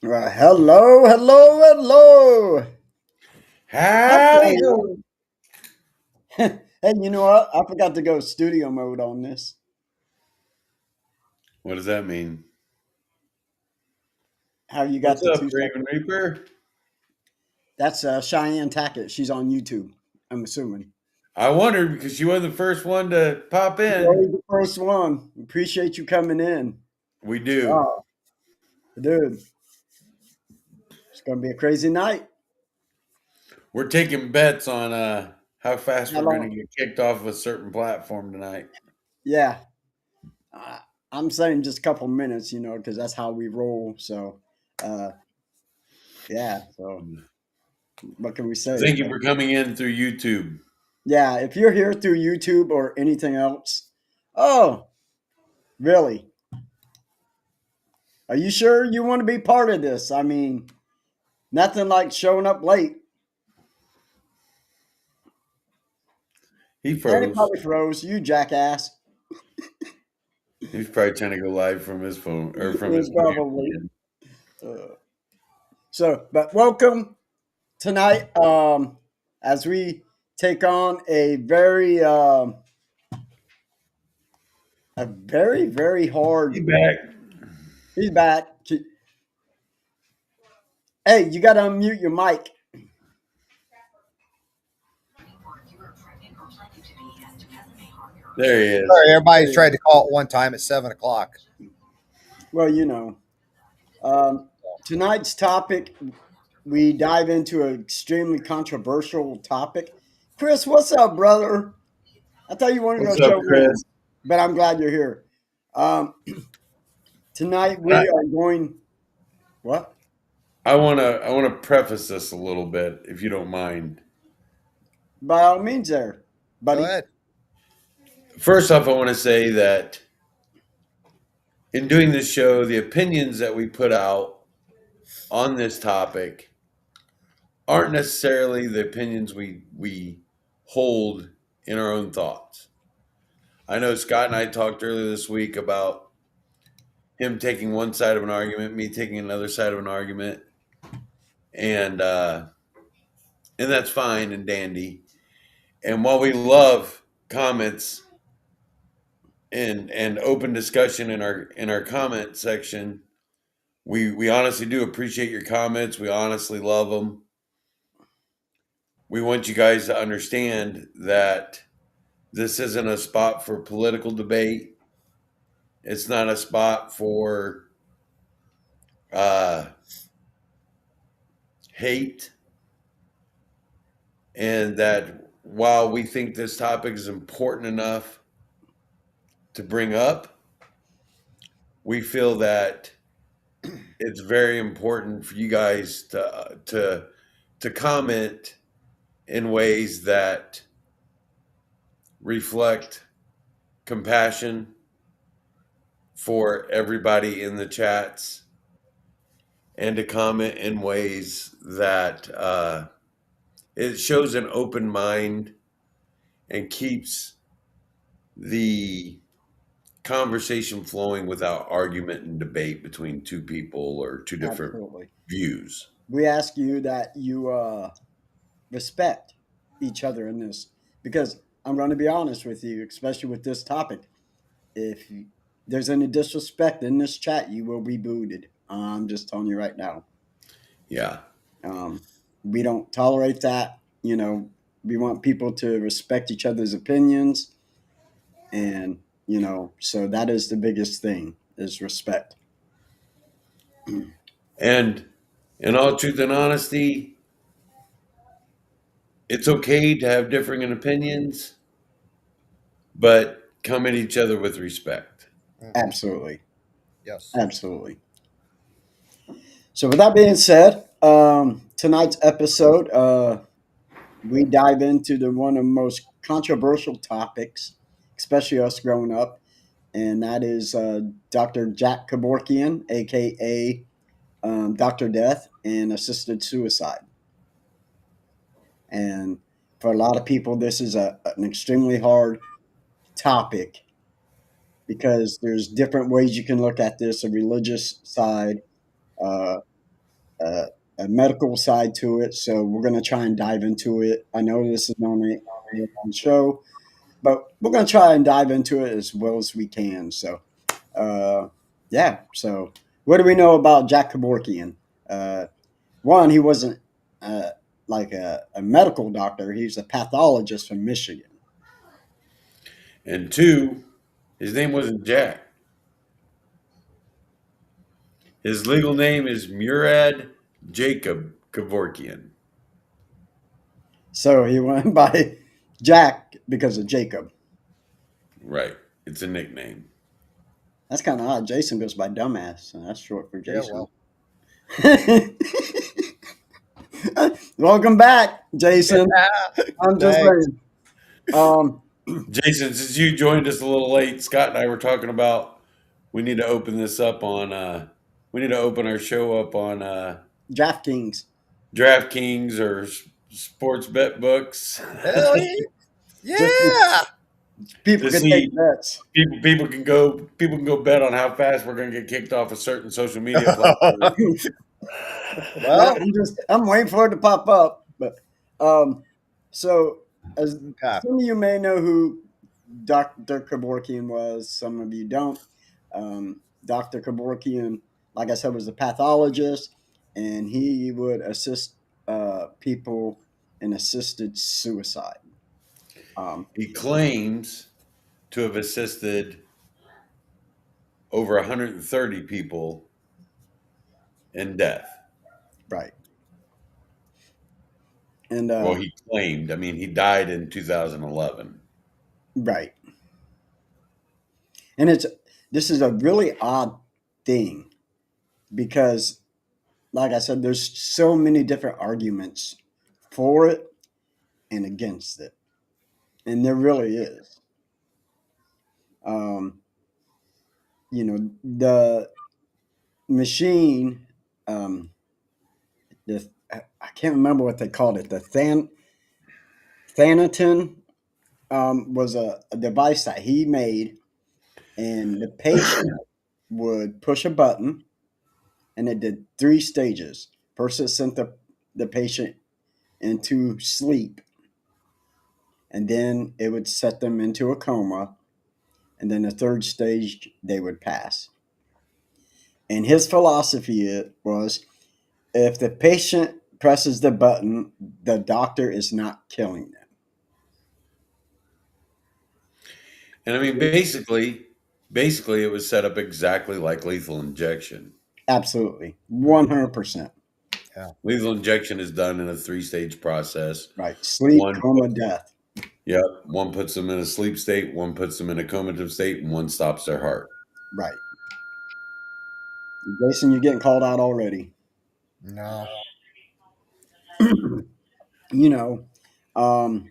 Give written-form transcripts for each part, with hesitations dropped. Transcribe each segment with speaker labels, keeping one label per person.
Speaker 1: Hello, hello, hello.
Speaker 2: Howdy ho.
Speaker 1: Hey, you know what? I forgot to go studio mode on this.
Speaker 2: What does that mean?
Speaker 1: How you got
Speaker 2: What's
Speaker 1: the
Speaker 2: up,
Speaker 1: 2 seconds?
Speaker 2: Raven Reaper?
Speaker 1: That's Cheyenne Tackett. She's on YouTube, I'm assuming.
Speaker 2: I wondered because you were the first one to pop
Speaker 1: You're
Speaker 2: in.
Speaker 1: always the first one. Appreciate you coming in.
Speaker 2: We do.
Speaker 1: Oh, dude, it's going to be a crazy night.
Speaker 2: We're taking bets on how fast
Speaker 1: How
Speaker 2: we're going
Speaker 1: long?
Speaker 2: to get kicked off of a certain platform tonight.
Speaker 1: Yeah. Uh, I'm saying just a couple minutes, because that's how we roll. So, uh, yeah. So, what can we say?
Speaker 2: Thank you for coming in through YouTube.
Speaker 1: Yeah, if you're here through YouTube or anything else, oh, really? Are you sure you want to be part of this? I mean, nothing like showing up late.
Speaker 2: He
Speaker 1: And it
Speaker 2: froze.
Speaker 1: probably froze. You jackass.
Speaker 2: He's probably trying to go live from his phone or from his
Speaker 1: It
Speaker 2: computer
Speaker 1: probably.
Speaker 2: again.
Speaker 1: Uh, but welcome tonight as we take on a very
Speaker 2: He
Speaker 1: hard.
Speaker 2: back.
Speaker 1: He's back. Hey, you got to unmute your mic.
Speaker 2: There he is.
Speaker 3: Sorry, everybody's tried to call at one time at 7 o'clock.
Speaker 1: Well, Um, tonight's topic, we dive into an extremely controversial topic. Chris, what's up, brother? I thought you wanted
Speaker 2: What's
Speaker 1: to
Speaker 2: up,
Speaker 1: show in,
Speaker 2: Chris?
Speaker 1: but I'm glad you're here. Um, tonight
Speaker 2: I,
Speaker 1: we are going. What?
Speaker 2: I wanna preface this a little bit, if you don't mind.
Speaker 1: By all means, there,
Speaker 3: Go
Speaker 1: buddy.
Speaker 3: ahead.
Speaker 2: First off, I want to say that in doing this show, the opinions that we put out on this topic aren't necessarily the opinions we hold in our own thoughts. I know Scott and I talked earlier this week about him taking one side of an argument, me taking another side of an argument, and uh, and that's fine and dandy. And while we love comments and open discussion in our comment section, we honestly do appreciate your comments. We honestly love them. We want you guys to understand that this isn't a spot for political debate. It's not a spot for uh, hate. And that while we think this topic is important enough to bring up, we feel that it's very important for you guys to comment in ways that reflect compassion for everybody in the chats and to comment in ways that it shows an open mind and keeps the conversation flowing without argument and debate between two people or two different
Speaker 1: Absolutely.
Speaker 2: views.
Speaker 1: We ask you that you respect each other in this because I'm going to be honest with you, especially with this topic. If there's any disrespect in this chat, you will be booted. I'm just telling you right now.
Speaker 2: Yeah.
Speaker 1: Um, we don't tolerate that. We want people to respect each other's opinions, and so that is the biggest thing is respect.
Speaker 2: And in all truth and honesty, it's okay to have differing opinions, but come at each other with respect.
Speaker 3: Mhm.
Speaker 1: Absolutely,
Speaker 3: Yes.
Speaker 1: absolutely. So with that being said, tonight's episode, we dive into the one of the most controversial topics, especially us growing up, and that is Dr. Jack Kevorkian, aka Dr. Death, and assisted suicide. And for a lot of people, this is an extremely hard topic because there's different ways you can look at this: a religious side, a medical side to it. So we're going to try and dive into it. I know this is only a one show, but we're going to try and dive into it as well as we can. So, yeah. So, what do we know about Jack Kevorkian? One, he wasn't like a medical doctor. He's a pathologist from Michigan.
Speaker 2: And two, his name wasn't Jack. His legal name is Murad Jacob Kevorkian.
Speaker 1: So he went by Jack because of Jacob.
Speaker 2: Right. It's a nickname.
Speaker 1: That's kind of odd. Jason goes by dumbass, and that's short for
Speaker 3: Yeah,
Speaker 1: Jason.
Speaker 3: well.
Speaker 1: Welcome back, Jason. I'm just
Speaker 3: Thanks.
Speaker 1: saying.
Speaker 2: Jason, since you joined us a little late, Scott and I were talking about we need to open this up on we need to open our show up on
Speaker 1: DraftKings.
Speaker 2: DraftKings or sports bet books.
Speaker 3: Hell yeah.
Speaker 1: People
Speaker 2: To
Speaker 1: can take
Speaker 2: see
Speaker 1: bets.
Speaker 2: people can go bet on how fast we're going to get kicked off a certain social media platform.
Speaker 3: Well,
Speaker 1: I'm waiting for it to pop up. But so as
Speaker 3: okay.
Speaker 1: some of you may know who Dr. Kevorkian was, some of you don't. Dr. Kevorkian, like I said, was a pathologist, and he would assist people in assisted suicide.
Speaker 2: He claims to have assisted over 130 people in death.
Speaker 1: Right. And
Speaker 2: Well, he claimed. I mean, he died in 2011.
Speaker 1: right. And this is a really odd thing because, like I said, there's so many different arguments for it and against it, and there really is. The machine, I can't remember what they called it. The Thanaton was a device that he made, and the patient would push a button, and it did 3 stages. First, it sent the patient into sleep, and then it would set them into a coma, and then the third stage they would pass. And his philosophy was, if the patient presses the button, the doctor is not killing them.
Speaker 2: And I mean, basically, it was set up exactly like lethal injection.
Speaker 1: Absolutely, 100%.
Speaker 2: Lethal injection is done in a 3-stage process.
Speaker 1: Right, sleep, coma, death.
Speaker 2: Yep, one puts them in a sleep state, one puts them in a comatose state, and one stops their heart.
Speaker 1: Right. Jason, you're getting called out already.
Speaker 3: No.
Speaker 1: You know, and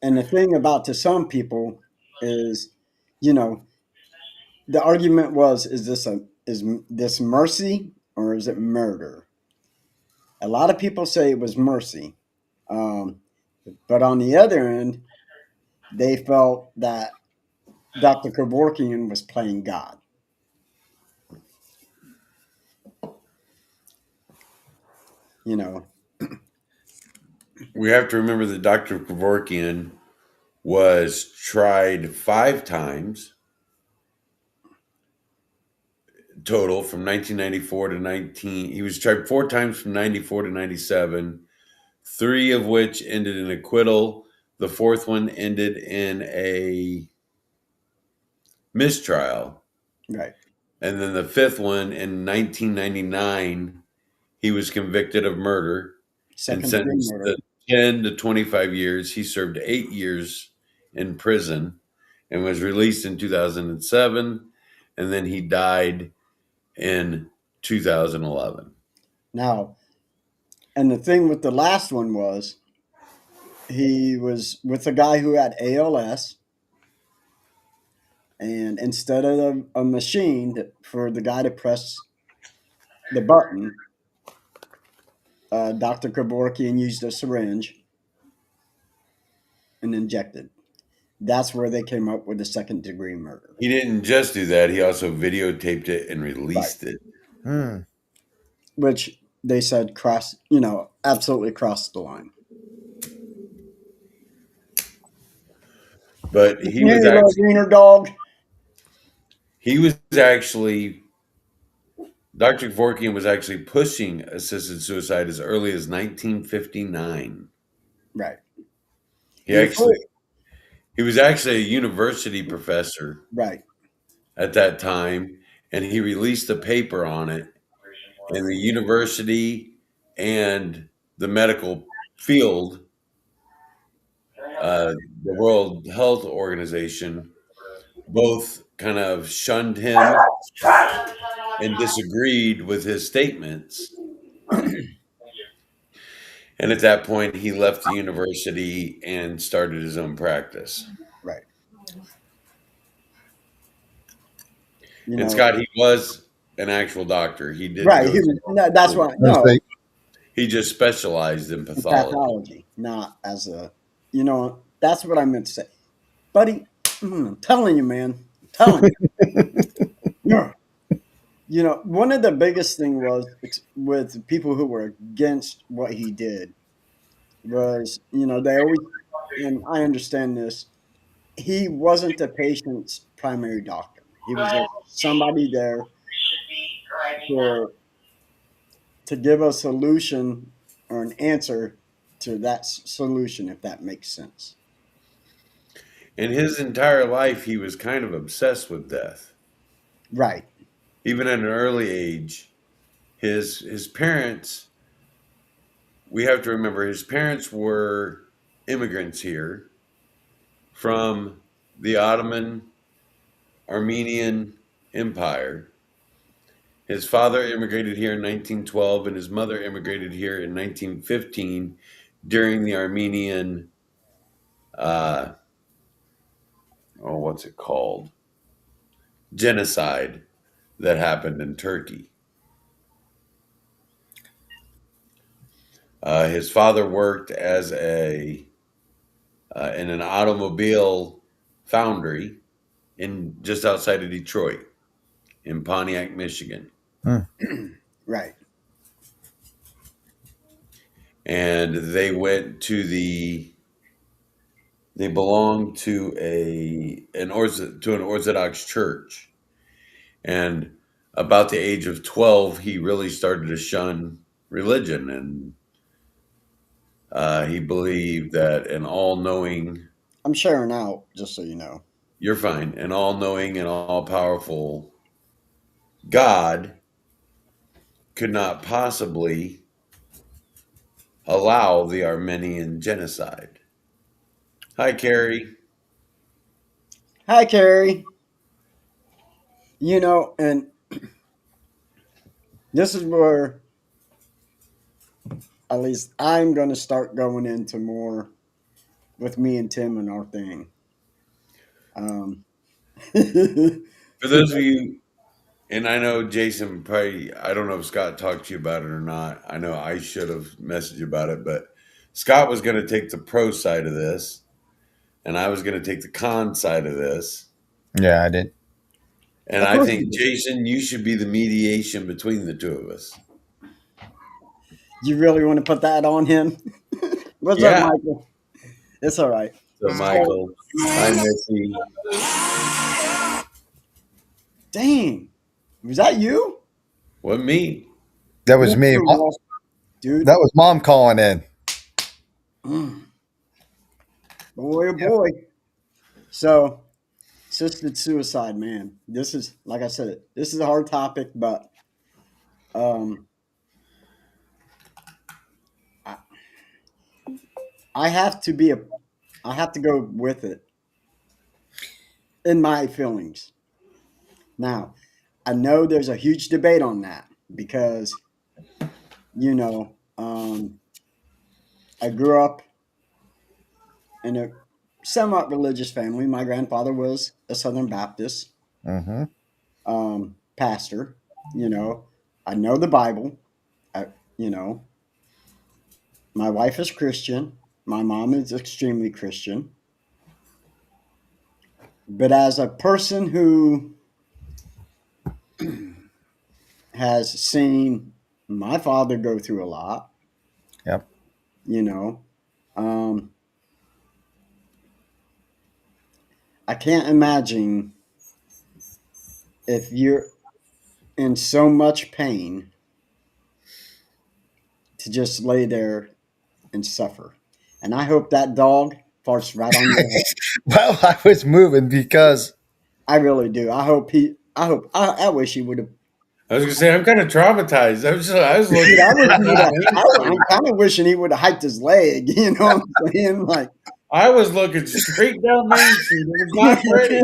Speaker 1: the thing about to some people is, the argument was, is this mercy or is it murder? A lot of people say it was mercy, but on the other end, they felt that Dr. Kevorkian was playing God.
Speaker 2: We have to remember that Dr. Kevorkian was tried 5 times total from 1994 to 19. He was tried 4 times from 94 to 97, 3 of which ended in acquittal. The 4th one ended in a mistrial.
Speaker 1: Right.
Speaker 2: And then the 5th one in 1999, he was convicted of murder and sentenced to 10 to 25 years. He served 8 years in prison and was released in 2007. And then he died in 2011.
Speaker 1: Now, and the thing with the last one was, he was with a guy who had ALS, and instead of a machine for the guy to press the button, Dr. Kevorkian used a syringe and injected. That's where they came up with the 2nd-degree murder.
Speaker 2: He didn't just do that. He also videotaped it and released it.
Speaker 1: which they said absolutely crossed the line.
Speaker 2: But he
Speaker 1: Hey,
Speaker 2: was
Speaker 1: little
Speaker 2: actually
Speaker 1: wiener dog.
Speaker 2: he was actually Dr. Kevorkian was actually pushing assisted suicide as early as 1959.
Speaker 1: Right.
Speaker 2: He
Speaker 1: Before,
Speaker 2: actually he was actually a university professor
Speaker 1: right.
Speaker 2: at that time, and he released a paper on it. And the university and the medical field, the World Health Organization, both kind of shunned him and disagreed with his statements. And at that point, he left the university and started his own practice.
Speaker 1: Right. You
Speaker 2: And
Speaker 1: know,
Speaker 2: Scott, he was an actual doctor. He did
Speaker 1: right.
Speaker 2: go
Speaker 1: He
Speaker 2: to
Speaker 1: was, no, that's
Speaker 2: school.
Speaker 1: why.
Speaker 3: Let's
Speaker 1: No,
Speaker 3: see.
Speaker 2: He just specialized in
Speaker 1: in
Speaker 2: pathology.
Speaker 1: pathology, not as a, that's what I meant to say. Buddy, I'm telling you, man. I'm telling you. Yeah. One of the biggest thing was with people who were against what he did was, they always, and I understand this, he wasn't the patient's primary doctor. He was just somebody there for to give a solution or an answer to that solution, if that makes sense.
Speaker 2: In his entire life, he was kind of obsessed with death.
Speaker 1: Right.
Speaker 2: Even at an early age, his parents, we have to remember his parents were immigrants here from the Ottoman Armenian Empire. His father immigrated here in 1912 and his mother immigrated here in 1915 during the Armenian uh, what's it called? Genocide that happened in Turkey. His father worked as a in an automobile foundry in just outside of Detroit, in Pontiac, Michigan,
Speaker 1: Right.
Speaker 2: and they belonged to an Orthodox church, and about the age of 12, he really started to shun religion, and he believed that an all-knowing
Speaker 1: I'm sharing out, just so you know.
Speaker 2: You're fine. An all knowing and all powerful God could not possibly allow the Armenian genocide. Hi, Carrie.
Speaker 1: Hi, Carrie. And this is where at least I'm going to start going into more with me and Tim and our thing. Um,
Speaker 2: For those of you, and I know Jason probably, I don't know if Scott talked to you about it or not. I know I should have messaged you about it, but Scott was going to take the pro side of this, and I was going to take the con side of this.
Speaker 3: Yeah, I did.
Speaker 2: And
Speaker 1: of
Speaker 2: I
Speaker 1: course
Speaker 2: think, Jason, you should be the mediation between the two of us.
Speaker 1: you really want to put that on him? What's up,
Speaker 2: Yeah.
Speaker 1: Michael? It's all right.
Speaker 2: So, Michael, hi, Missy.
Speaker 1: Dang. Was that you?
Speaker 2: What, me?
Speaker 3: That was me.
Speaker 1: Dude.
Speaker 3: That was mom calling in.
Speaker 1: Boy, oh boy. So, assisted suicide, man. This is, like I said, this is a hard topic, but um, I, I have to be I have to go with it in my feelings. Now, I know there's a huge debate on that because, you know, um, I grew up in a somewhat religious family. My grandfather was a Southern Baptist
Speaker 3: Mm-hmm.
Speaker 1: pastor. I know the Bible. I, you know, my wife is Christian. My mom is extremely Christian. But as a person who has seen my father go through a lot,
Speaker 3: Yep.
Speaker 1: you know. Um, I can't imagine if you're in so much pain to just lay there and suffer. And I hope that dog farts right on your head.
Speaker 3: Well, I was moving because
Speaker 1: I really do. I wish he would have.
Speaker 2: I was gonna say I'm kind of traumatized. I was looking
Speaker 1: Dude, I wish he
Speaker 2: straight
Speaker 1: would
Speaker 2: down
Speaker 1: have.
Speaker 2: Main
Speaker 1: I'm
Speaker 2: Street.
Speaker 1: kind of wishing he would have hiked his leg. You know what I'm saying? Like,
Speaker 2: I was looking straight down Main Street. It was not pretty.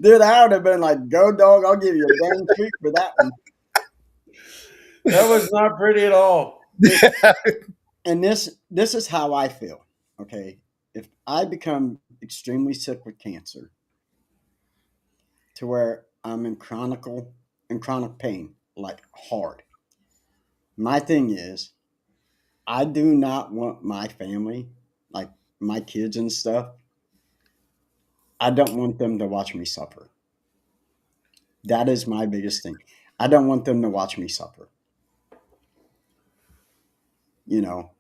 Speaker 1: dude, I would have been like, "Go, dog! I'll give you a dang treat for that one."
Speaker 2: That was not pretty at all.
Speaker 1: And this is how I feel. Okay, if I become extremely sick with cancer, to where I'm in chronic pain, like hard. My thing is, I do not want my family, like my kids and stuff. I don't want them to watch me suffer. That is my biggest thing. I don't want them to watch me suffer. You know,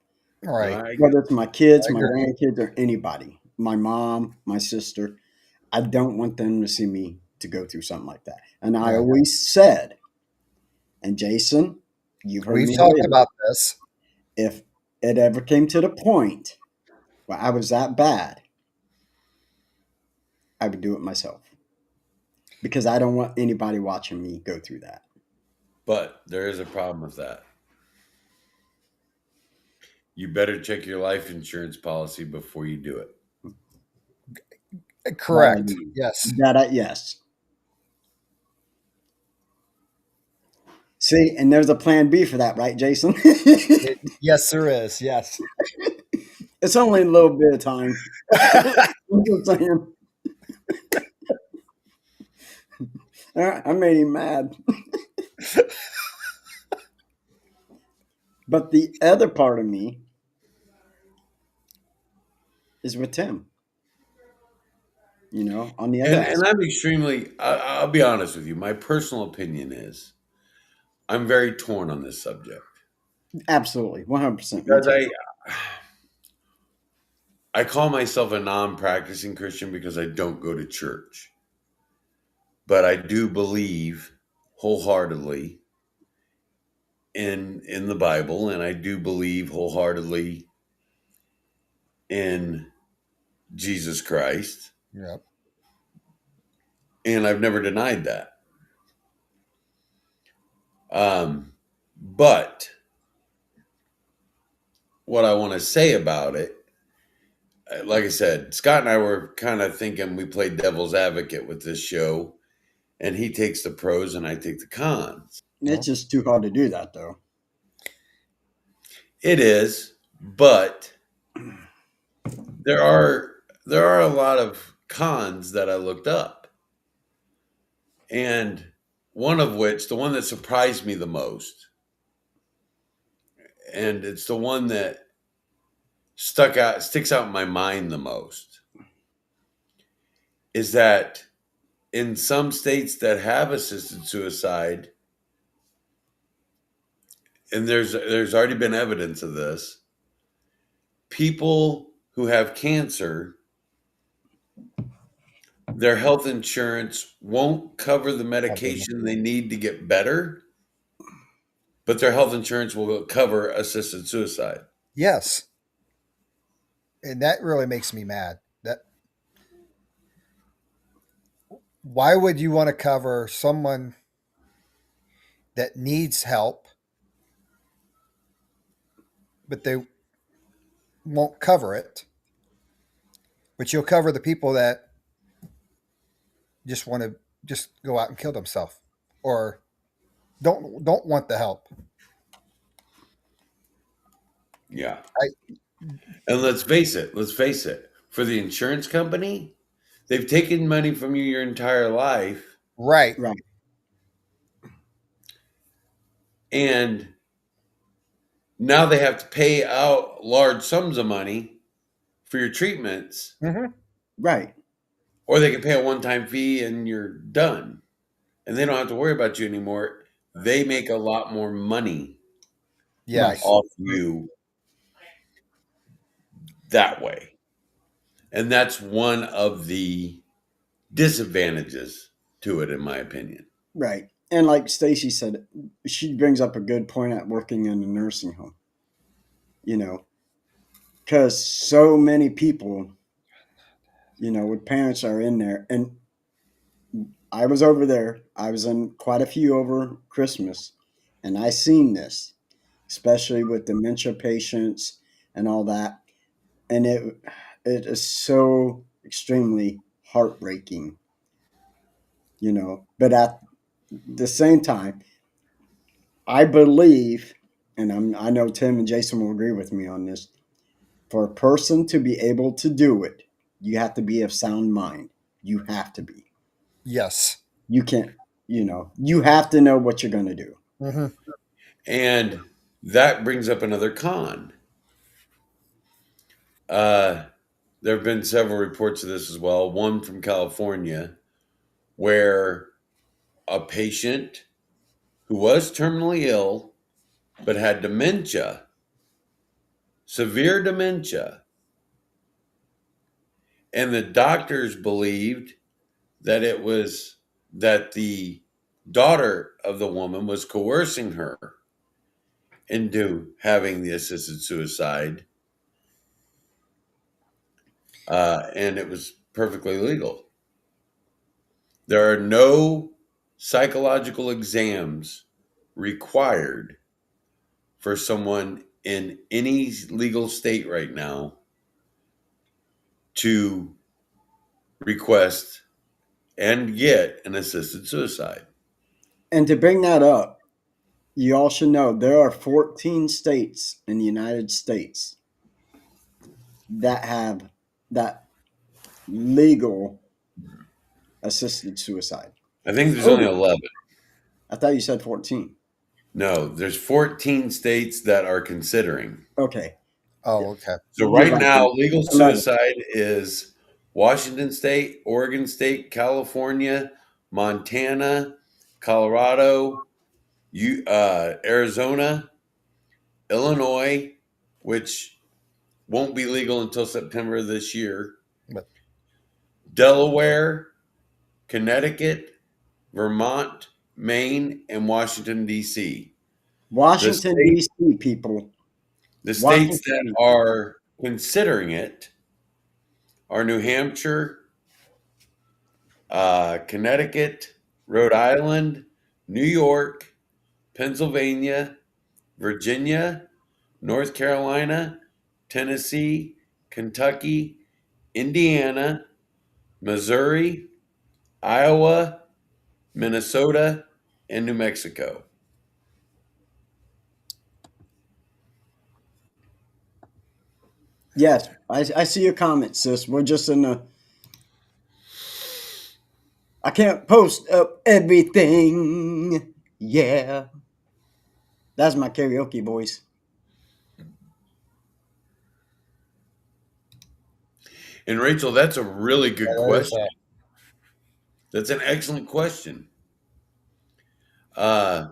Speaker 3: right.
Speaker 2: I,
Speaker 1: whether it's my kids,
Speaker 3: I
Speaker 1: my
Speaker 3: agree.
Speaker 1: grandkids, or anybody, my mom, my sister, I don't want them to see me to go through something like that. And I
Speaker 3: Yeah.
Speaker 1: always said, and Jason, you've heard
Speaker 3: We've
Speaker 1: me
Speaker 3: talked
Speaker 1: say it,
Speaker 3: about this.
Speaker 1: if it ever came to the point where I was that bad, I would do it myself because I don't want anybody watching me go through that.
Speaker 2: but there is a problem with that. You better check your life insurance policy before you do it.
Speaker 3: Correct. Yes.
Speaker 1: Yes. See, and there's a plan B for that, right, Jason?
Speaker 3: Yes, there is. Yes.
Speaker 1: It's only a little bit of time. I'm just saying. I made him mad. But the other part of me is with Tim. On the other
Speaker 2: And
Speaker 1: aspect.
Speaker 2: I'm extremely, I'll be honest with you. My personal opinion is I'm very torn on this subject
Speaker 1: Absolutely, 100%. Me
Speaker 2: because
Speaker 1: too.
Speaker 2: I call myself a non-practicing Christian because I don't go to church, but I do believe wholeheartedly in the Bible, and I do believe wholeheartedly in Jesus Christ,
Speaker 3: Yep.
Speaker 2: and I've never denied that. But what I want to say about it, like I said, Scott and I were kind of thinking we played devil's advocate with this show, and he takes the pros and I take the cons.
Speaker 1: It's just too hard to do that, though.
Speaker 2: It is, but there are a lot of cons that I looked up, and one of which, the one that surprised me the most, and it's the one that sticks out in my mind the most, is that in some states that have assisted suicide, and there's already been evidence of this, people who have cancer, their health insurance won't cover the medication they need to get better, but their health insurance will cover assisted suicide.
Speaker 3: Yes. And that really makes me mad. That why would you want to cover someone that needs help, but they won't cover it, but you'll cover the people that just want to just go out and kill themselves or don't want the help.
Speaker 2: Yeah.
Speaker 3: I
Speaker 2: And let's face it, for the insurance company, they've taken money from you your entire life,
Speaker 3: right.
Speaker 1: Right.
Speaker 2: and now they have to pay out large sums of money for your treatments,
Speaker 3: Mm-hmm.
Speaker 1: Right.
Speaker 2: or they can pay a one-time fee and you're done. And they don't have to worry about you anymore. They make a lot more money
Speaker 3: Yes.
Speaker 2: off you that way. And that's one of the disadvantages to it, in my opinion.
Speaker 1: Right. And like Stacy said, she brings up a good point at working in a nursing home, you know, because so many people, with parents are in there. And I was over there, I was in quite a few over Christmas, and I seen this, especially with dementia patients and all that. And it is so extremely heartbreaking, But at the same time, I believe, and I know Tim and Jason will agree with me on this. For a person to be able to do it, you have to be of sound mind. You have to be.
Speaker 3: Yes.
Speaker 1: You can't. You have to know what you're going to do.
Speaker 3: Hmm.
Speaker 2: And that brings up another con. Uh, there have been several reports of this as well. One from California, where a patient who was terminally ill but had dementia, severe dementia, and the doctors believed that it was that the daughter of the woman was coercing her into having the assisted suicide, and it was perfectly legal. There are no psychological exams required for someone in any legal state right now to request and get an assisted suicide.
Speaker 1: And to bring that up, you all should know there are 14 states in the United States that have that legal assisted suicide.
Speaker 2: I think there's only
Speaker 1: Oh,
Speaker 2: 11.
Speaker 1: I thought you said 14.
Speaker 2: No, there's 14 states that are considering.
Speaker 1: Okay.
Speaker 3: Oh, okay.
Speaker 2: So
Speaker 1: You're
Speaker 2: right
Speaker 1: right.
Speaker 2: now, legal
Speaker 1: 11.
Speaker 2: suicide is Washington State, Oregon State, California, Montana, Colorado, Arizona, Illinois, which won't be legal until September of this year,
Speaker 3: But
Speaker 2: Delaware, Connecticut, Vermont, Maine, and Washington, D.C. The
Speaker 1: Washington,
Speaker 2: state,
Speaker 1: D.C., people.
Speaker 2: the states
Speaker 1: Washington,
Speaker 2: that
Speaker 1: D.C.
Speaker 2: are considering it are New Hampshire, Connecticut, Rhode Island, New York, Pennsylvania, Virginia, North Carolina, Tennessee, Kentucky, Indiana, Missouri, Iowa, Minnesota, and New Mexico.
Speaker 1: Yes, I see your comment, sis. We're just in a. I can't post up everything. Yeah. That's my karaoke voice.
Speaker 2: And Rachel, that's a really good
Speaker 3: that is
Speaker 2: question. That's an excellent question. Uh,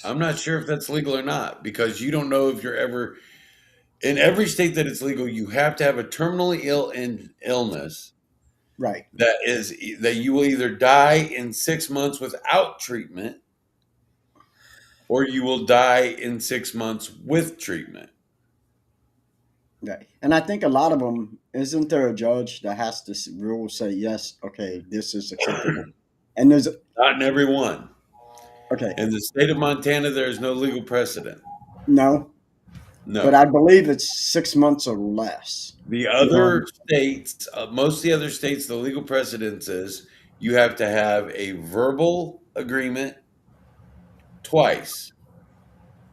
Speaker 2: I'm not sure if that's legal or not because you don't know if you're ever in every state that it's legal. You have to have a terminally illness
Speaker 1: Right.
Speaker 2: that you will either die in 6 months without treatment, or you will die in 6 months with treatment.
Speaker 1: Right. And I think a lot of them, isn't there a judge that has to rule say, yes, okay, this is acceptable? And there's,
Speaker 2: Not in every one.
Speaker 1: okay,
Speaker 2: In the state of Montana, there is no legal precedent.
Speaker 1: no, but
Speaker 2: No.
Speaker 1: I believe it's 6 months or less.
Speaker 2: The other states, most of the other states, the legal precedence is you have to have a verbal agreement twice,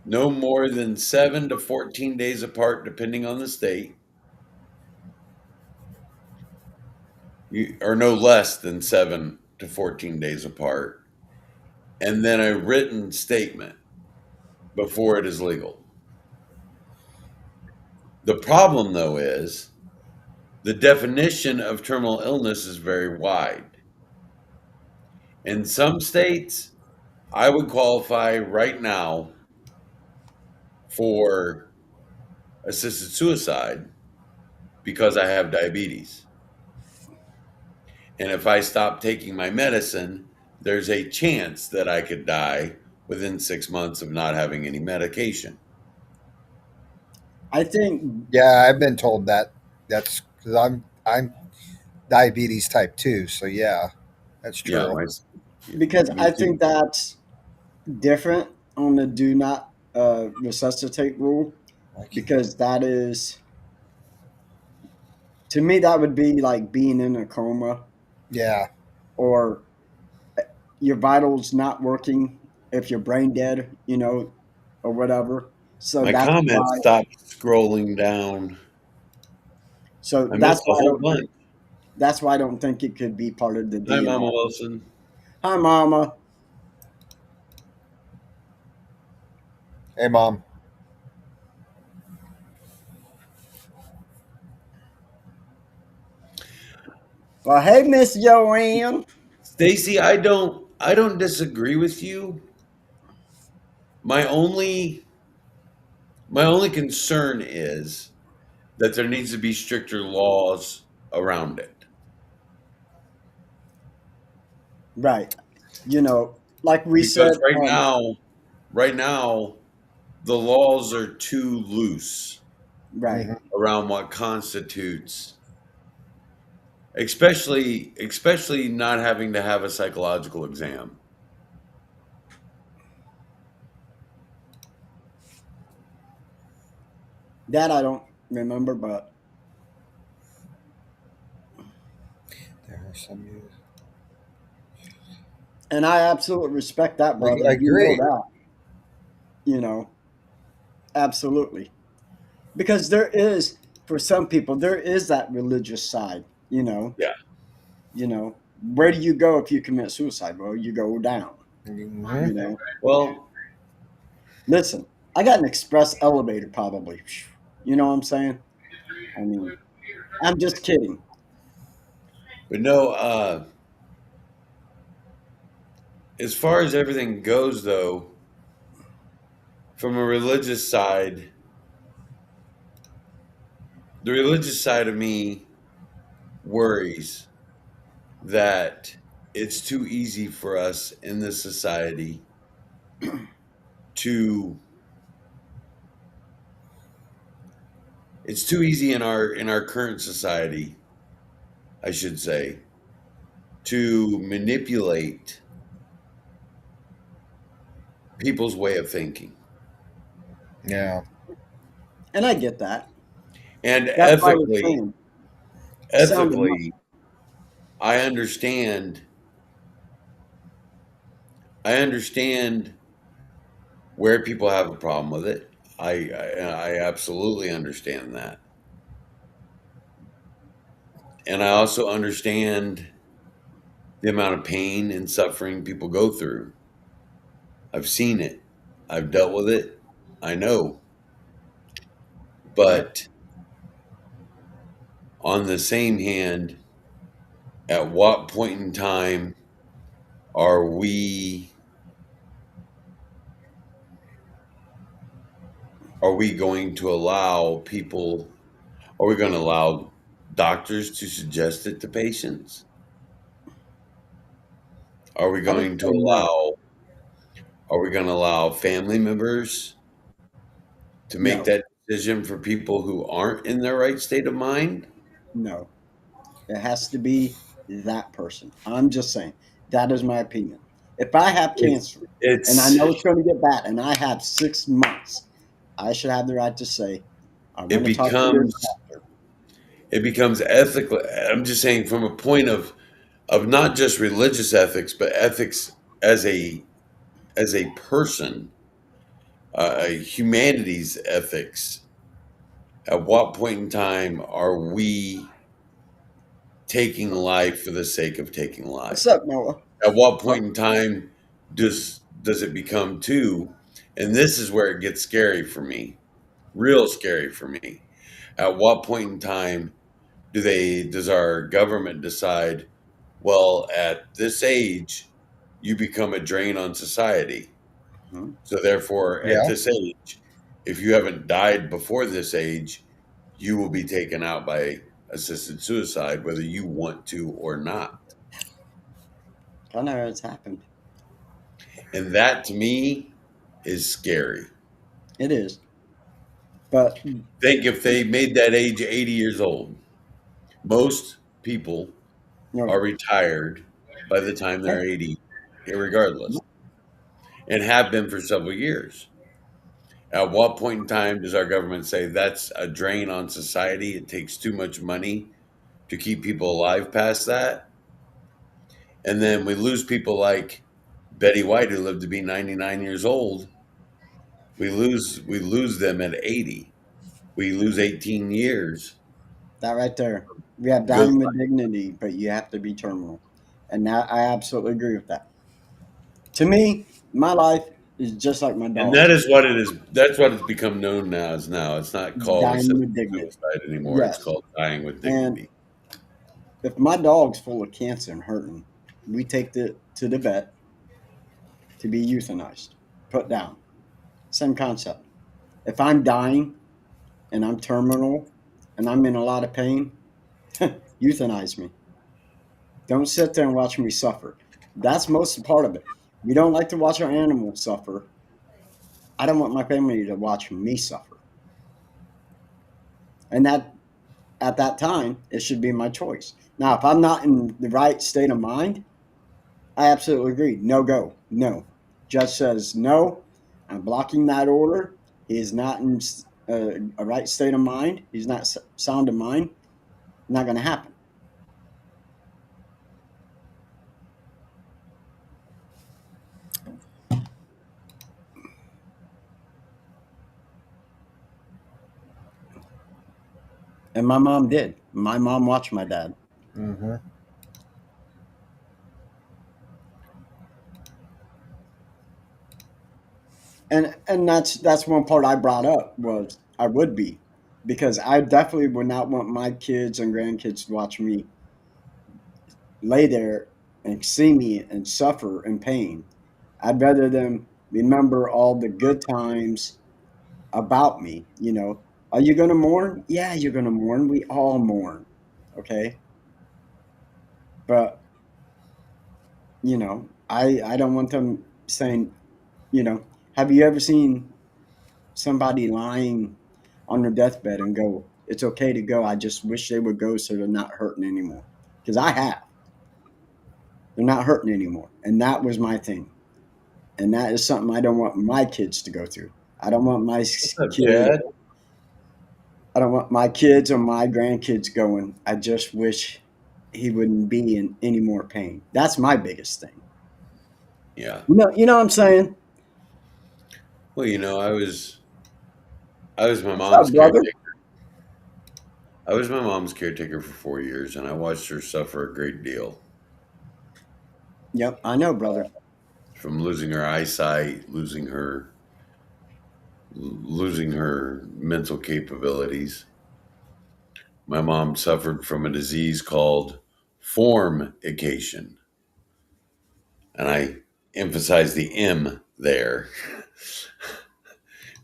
Speaker 2: no more than 7 to 14 days apart, depending on the state, or no less than 7 to 14 days apart, and then a written statement before it is legal. The problem, though, is the definition of terminal illness is very wide. In some states, I would qualify right now for assisted suicide because I have diabetes. And if I stop taking my medicine, there's a chance that I could die within 6 months of not having any medication.
Speaker 1: I think
Speaker 3: Yeah, I've been told that. That's because I'm diabetes type 2. So yeah, that's
Speaker 2: Yeah,
Speaker 3: true.
Speaker 1: because
Speaker 2: me
Speaker 1: I
Speaker 2: too.
Speaker 1: think that's different on the do not resuscitate rule, because that is, to me, that would be like being in a coma,
Speaker 3: Yeah,
Speaker 1: or your vitals not working if you're brain dead, or whatever. So
Speaker 2: My
Speaker 1: that's
Speaker 2: comments
Speaker 1: why.
Speaker 2: stopped scrolling down.
Speaker 1: So
Speaker 2: I
Speaker 1: that's
Speaker 2: missed a
Speaker 1: why I
Speaker 2: whole
Speaker 1: don't think.
Speaker 2: bunch.
Speaker 1: That's why I don't think it could be part of the
Speaker 2: Hi, Mama
Speaker 1: DNR.
Speaker 2: Wilson.
Speaker 1: Hi, Mama.
Speaker 3: hey mom.
Speaker 1: Well, hey, Miss Joanne.
Speaker 2: Stacy, I don't disagree with you. My only my only concern is that there needs to be stricter laws around it.
Speaker 1: Right. Like we said,
Speaker 2: Because right now, the laws are too loose
Speaker 1: right.
Speaker 3: Hmm.
Speaker 2: around what constitutes, especially not having to have a psychological exam.
Speaker 1: That I don't remember, but
Speaker 3: There's some news.
Speaker 1: and I absolutely respect that, brother.
Speaker 3: I
Speaker 1: You know
Speaker 3: agree.
Speaker 1: that. You know, absolutely. Because there is, for some people, there is that religious side.
Speaker 2: Yeah.
Speaker 1: Where do you go if you commit suicide? Well, you go down.
Speaker 3: Hmm.
Speaker 1: You know,
Speaker 2: Well,
Speaker 1: listen, I got an express elevator, probably. You know what I'm saying? I mean, I'm just kidding.
Speaker 2: but no, as far as everything goes though, from a religious side, the religious side of me worries that it's too easy for us in this society to it's too easy in our current society, I should say, to manipulate people's way of thinking.
Speaker 3: Yeah.
Speaker 2: And
Speaker 1: And I get that. That's why I was
Speaker 2: ethically,
Speaker 1: saying, sound them up.
Speaker 2: ethically, I understand I understand where people have a problem with it. I absolutely understand that. And I also understand the amount of pain and suffering people go through. I've seen it. I've dealt with it. I know.
Speaker 1: Yep.
Speaker 2: But on the same hand, at what point in time are we are we going to allow people are we going to allow doctors to suggest it to patients? Are we
Speaker 1: I would
Speaker 2: going to
Speaker 1: say no.
Speaker 2: allow are we going to allow family members to make
Speaker 1: No.
Speaker 2: that decision for people who aren't in their right state of mind?
Speaker 1: No. It has to be that person. I'm just saying. That is my opinion. If I have
Speaker 2: It's
Speaker 1: cancer and I
Speaker 2: it's
Speaker 1: know it's going to get bad and I have 6 months, I should have the right to say, I
Speaker 2: it
Speaker 1: want to talk to your
Speaker 2: becomes
Speaker 1: doctor.
Speaker 2: it becomes ethical. I'm just saying from a point of not just religious ethics, but ethics as a person, a humanities ethics. At what point in time are we taking life for the sake of taking
Speaker 1: What's
Speaker 2: life?
Speaker 1: up, Noah?
Speaker 2: At what
Speaker 1: Well,
Speaker 2: point in time does it become too? And this is where it gets scary for me, real scary for me. At what point in time does our government decide, well, at this age, you become a drain on society.
Speaker 1: mhm.
Speaker 2: So therefore, at
Speaker 3: Yeah.
Speaker 2: this age, if you haven't died before this age, you will be taken out by assisted suicide, whether you want to or not.
Speaker 1: I know it's happened.
Speaker 2: And that to me is scary.
Speaker 1: It is. But
Speaker 2: Think if they made that age 80 years old, most people
Speaker 1: you know,
Speaker 2: are retired by the time they're 80, regardless, and have been for several years. At what point in time does our government say that's a drain on society? It takes too much money to keep people alive past that. And then we lose people like Betty White, who lived to be 99 years old. We lose them at 80. We lose 18 years.
Speaker 1: that right there. We have
Speaker 2: Good.
Speaker 1: dying with dignity, but you have to be terminal. And that, I absolutely agree with that. To me, my life is just like my
Speaker 2: And that
Speaker 1: dog's.
Speaker 2: is what it is. That's what it's become known as now. It's not called
Speaker 1: Dying
Speaker 2: assisted
Speaker 1: with dignity.
Speaker 2: suicide anymore. It's
Speaker 1: Yes.
Speaker 2: called dying with
Speaker 1: And
Speaker 2: dignity.
Speaker 1: if my dog's full of cancer and hurting, we take it to the vet to be euthanized, put down. Same concept. If I'm dying and I'm terminal and I'm in a lot of pain, euthanize me. Don't sit there and watch me suffer. That's most part of it. We don't like to watch our animals suffer. I don't want my family to watch me suffer. And that at that time, it should be my choice. Now, if I'm not in the right state of mind, I absolutely agree. No go. No. Judge says no. I'm blocking that order. He is not in a right state of mind. He's not sound of mind. Not going to happen. And my mom did. My mom watched my dad.
Speaker 3: Mm-hmm.
Speaker 1: And that's one part I brought up was I would be because I definitely would not want my kids and grandkids to watch me lay there and see me and suffer in pain. I'd rather them remember all the good times about me. Are you going to mourn? Yeah, you're going to mourn. We all mourn. Okay. But, I don't want them saying, have you ever seen somebody lying on their deathbed and go, it's okay to go. I just wish they would go so they're not hurting anymore. Because I have. They're not hurting anymore. And that was my thing. And that is something I don't want my kids to go through. I don't want my
Speaker 2: What's up,
Speaker 1: kids.
Speaker 2: Chad?
Speaker 1: I don't want my kids or my grandkids going, I just wish he wouldn't be in any more pain. That's my biggest thing.
Speaker 2: Yeah.
Speaker 1: You know what I'm saying?
Speaker 2: Well, I was my
Speaker 1: What's up,
Speaker 2: mom's
Speaker 1: brother?
Speaker 2: caretaker. I was my mom's caretaker for 4 years, and I watched her suffer a great deal
Speaker 1: Yep, I know, brother.
Speaker 2: from losing her eyesight, losing her mental capabilities. My mom suffered from a disease called formication, and I emphasize the M there.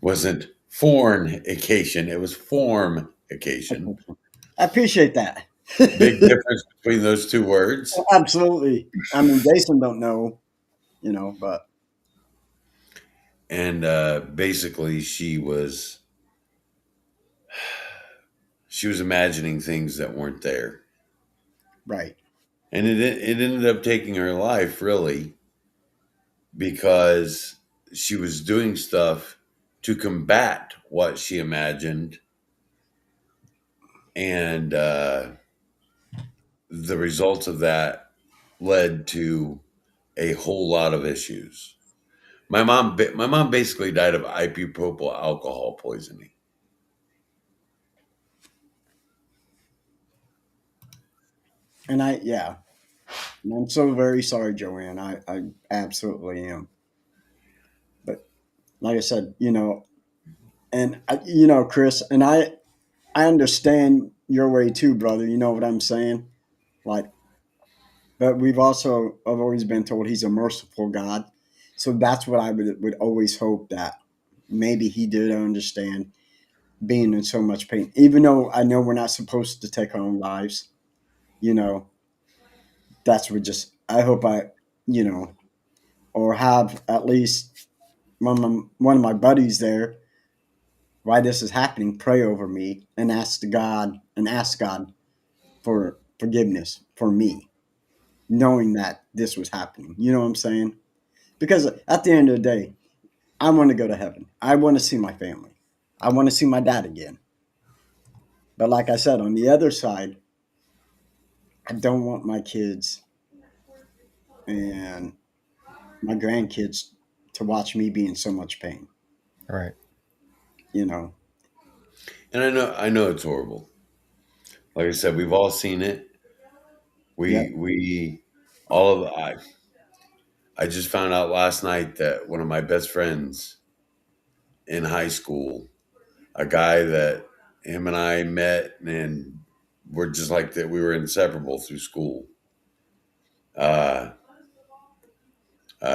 Speaker 2: Wasn't fornication; it was formication.
Speaker 1: I appreciate that.
Speaker 2: Big difference between those two words.
Speaker 1: Absolutely. I mean, Jason don't know, but
Speaker 2: And basically, she was imagining things that weren't there,
Speaker 1: right.
Speaker 2: and it ended up taking her life really because she was doing stuff to combat what she imagined, and the results of that led to a whole lot of issues. My mom basically died of isopropyl alcohol poisoning.
Speaker 1: And yeah, and I'm so very sorry, Joanne. I absolutely am. But like I said, and Chris, and I understand your way too, brother. You know what I'm saying? Like, but I've always been told he's a merciful God. So that's what I would always hope that. maybe he did understand being in so much pain. Even though I know we're not supposed to take our own lives, you know, that's what just, I hope I, you know, or have at least one of my buddies there while this is happening, pray over me and ask God for forgiveness for me, knowing that this was happening. You know what I'm saying? Because at the end of the day, I want to go to heaven. I want to see my family. I want to see my dad again. But like I said, on the other side, I don't want my kids and my grandkids to watch me be in so much pain.
Speaker 3: Right.
Speaker 1: You know,
Speaker 2: And I know it's horrible. Like I said, we've all seen it.
Speaker 1: yep.
Speaker 2: We all of I just found out last night that one of my best friends in high school, a guy that him and I met and we're just like that. We were inseparable through school. Uh,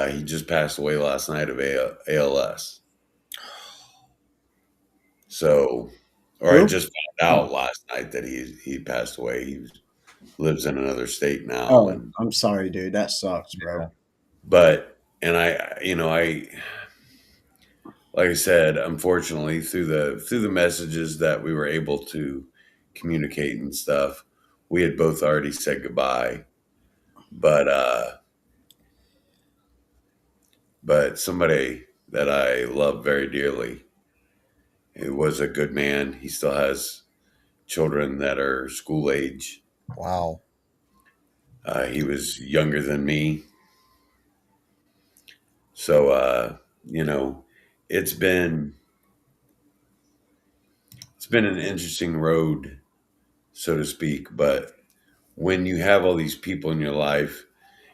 Speaker 2: he just passed away last night of ALS. So, or I
Speaker 1: Who?
Speaker 2: just found
Speaker 1: Oh,
Speaker 2: out last night that he passed away. Lives in another state now,
Speaker 1: oh,
Speaker 2: and
Speaker 1: I'm sorry, dude. That sucks, bro.
Speaker 3: Yeah.
Speaker 2: but and I like I said, unfortunately, through the messages that we were able to communicate and stuff, we had both already said goodbye. But but somebody that I love very dearly, he was a good man. He still has children that are school age.
Speaker 3: Wow.
Speaker 2: He was younger than me, so you know, it's been it's been an interesting road, so to speak. But when you have all these people in your life,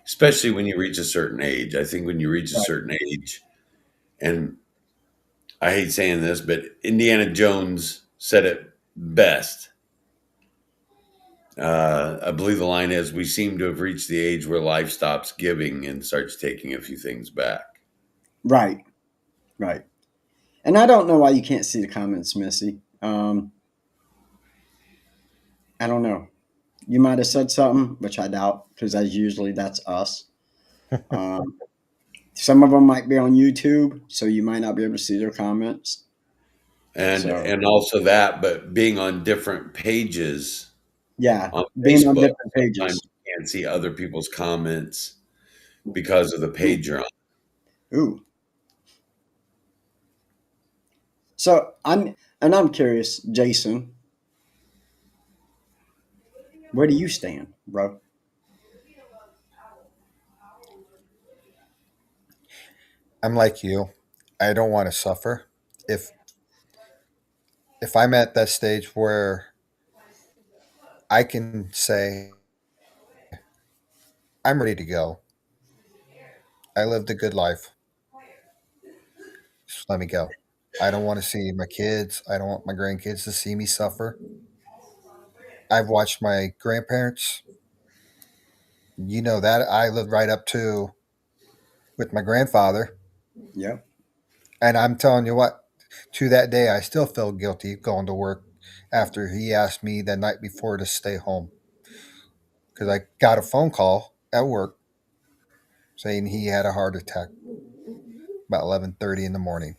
Speaker 2: especially when you reach a certain age, I think when you reach a
Speaker 1: Right.
Speaker 2: certain age, and I hate saying this, but Indiana Jones said it best. I believe the line is, "We seem to have reached the age where life stops giving and starts taking a few things back."
Speaker 1: Right. Right. And I don't know why you can't see the comments, Missy. I don't know. You might have said something, which I doubt, because as usually that's us. Um, some of them might be on YouTube, so you might not be able to see their comments. So
Speaker 2: And also that, but being on different pages
Speaker 1: yeah,
Speaker 2: on
Speaker 1: being on
Speaker 2: Facebook,
Speaker 1: different
Speaker 2: sometimes
Speaker 1: pages.
Speaker 2: you can't see other people's comments because of the
Speaker 1: Ooh,
Speaker 2: page you're on.
Speaker 1: ooh. So I'm curious, Jason, where do you stand, bro?
Speaker 3: I'm like you. I don't want to suffer. If if I'm at that stage where I can say I'm ready to go. I lived a good life. Just let me go. I don't want to see my kids. I don't want my grandkids to see me suffer. I've watched my grandparents. You know that I lived right up to with my grandfather,
Speaker 1: Yep.
Speaker 3: and I'm telling you what, to that day I still feel guilty going to work after he asked me the night before to stay home because I got a phone call at work saying he had a heart attack about 11:30 in the morning,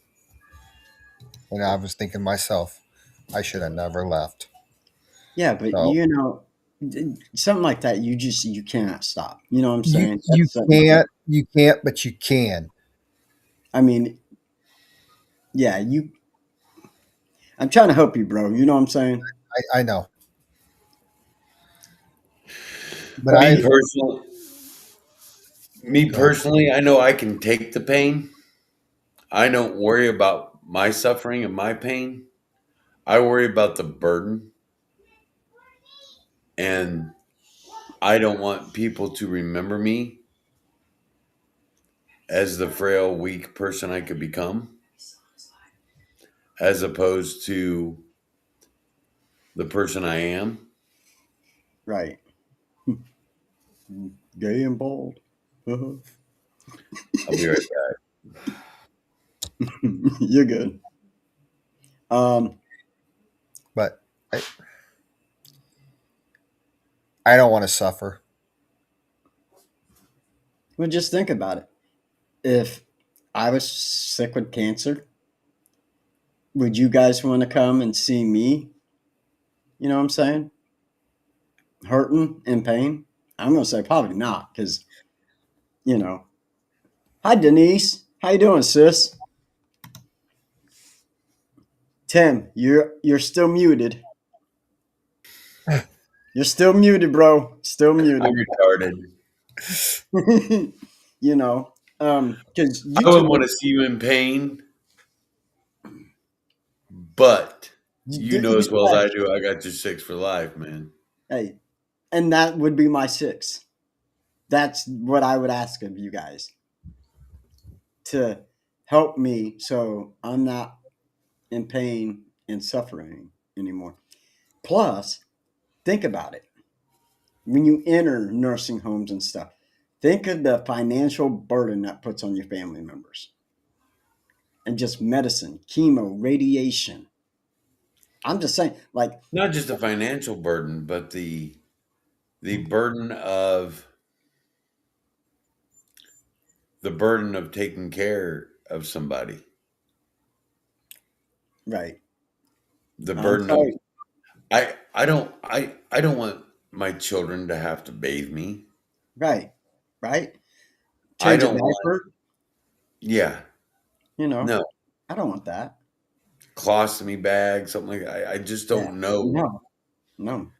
Speaker 3: and I was thinking to myself, I should have never left.
Speaker 1: Yeah, but
Speaker 3: So
Speaker 1: something like that, you cannot stop. You know what I'm saying?
Speaker 3: you
Speaker 1: That's something.
Speaker 3: can't, but you can.
Speaker 1: I mean, yeah, you. I'm trying to help you, bro. You know what I'm saying?
Speaker 3: I know, but
Speaker 2: Me
Speaker 3: I
Speaker 2: personally, me
Speaker 3: go ahead.
Speaker 2: personally, I know I can take the pain. I don't worry about my suffering and my pain. I worry about the burden, and I don't want people to remember me as the frail, weak person I could become, as opposed to the person I am.
Speaker 1: Right. Gay and bald.
Speaker 2: I'll be right back.
Speaker 1: You're good. Um,
Speaker 3: But I don't want to suffer.
Speaker 1: well, just think about it. If I was sick with cancer, would you guys want to come and see me? You know what I'm saying? Hurting in pain? I'm gonna say probably not, because you know. Hi Denise, how you doing, sis? Tim, you're still muted. You're still muted, bro. Still
Speaker 2: I'm
Speaker 1: muted.
Speaker 2: retarded.
Speaker 1: You know, because you
Speaker 2: I wouldn't
Speaker 1: two,
Speaker 2: want to see you in pain, but you know
Speaker 1: you
Speaker 2: as well as
Speaker 1: said,
Speaker 2: I do, I got your six for life, man.
Speaker 1: hey, and that would be my six. That's what I would ask of you guys to help me, so I'm not in pain and suffering anymore. Plus, think about it. When you enter nursing homes and stuff, think of the financial burden that puts on your family members, and just medicine, chemo, radiation. I'm just saying, like,
Speaker 2: Not just the financial burden, but the burden of the burden of taking care of somebody.
Speaker 1: right.
Speaker 2: The
Speaker 1: I'm
Speaker 2: burden of
Speaker 1: sorry.
Speaker 2: I don't want my children to have to bathe me.
Speaker 1: Right. Right.
Speaker 2: I
Speaker 1: Change a
Speaker 2: don't want
Speaker 1: diaper.
Speaker 2: yeah.
Speaker 1: You know,
Speaker 2: No.
Speaker 1: I don't want that.
Speaker 2: Colostomy bag, something like that. I just
Speaker 1: Yeah.
Speaker 2: don't know
Speaker 1: No. No.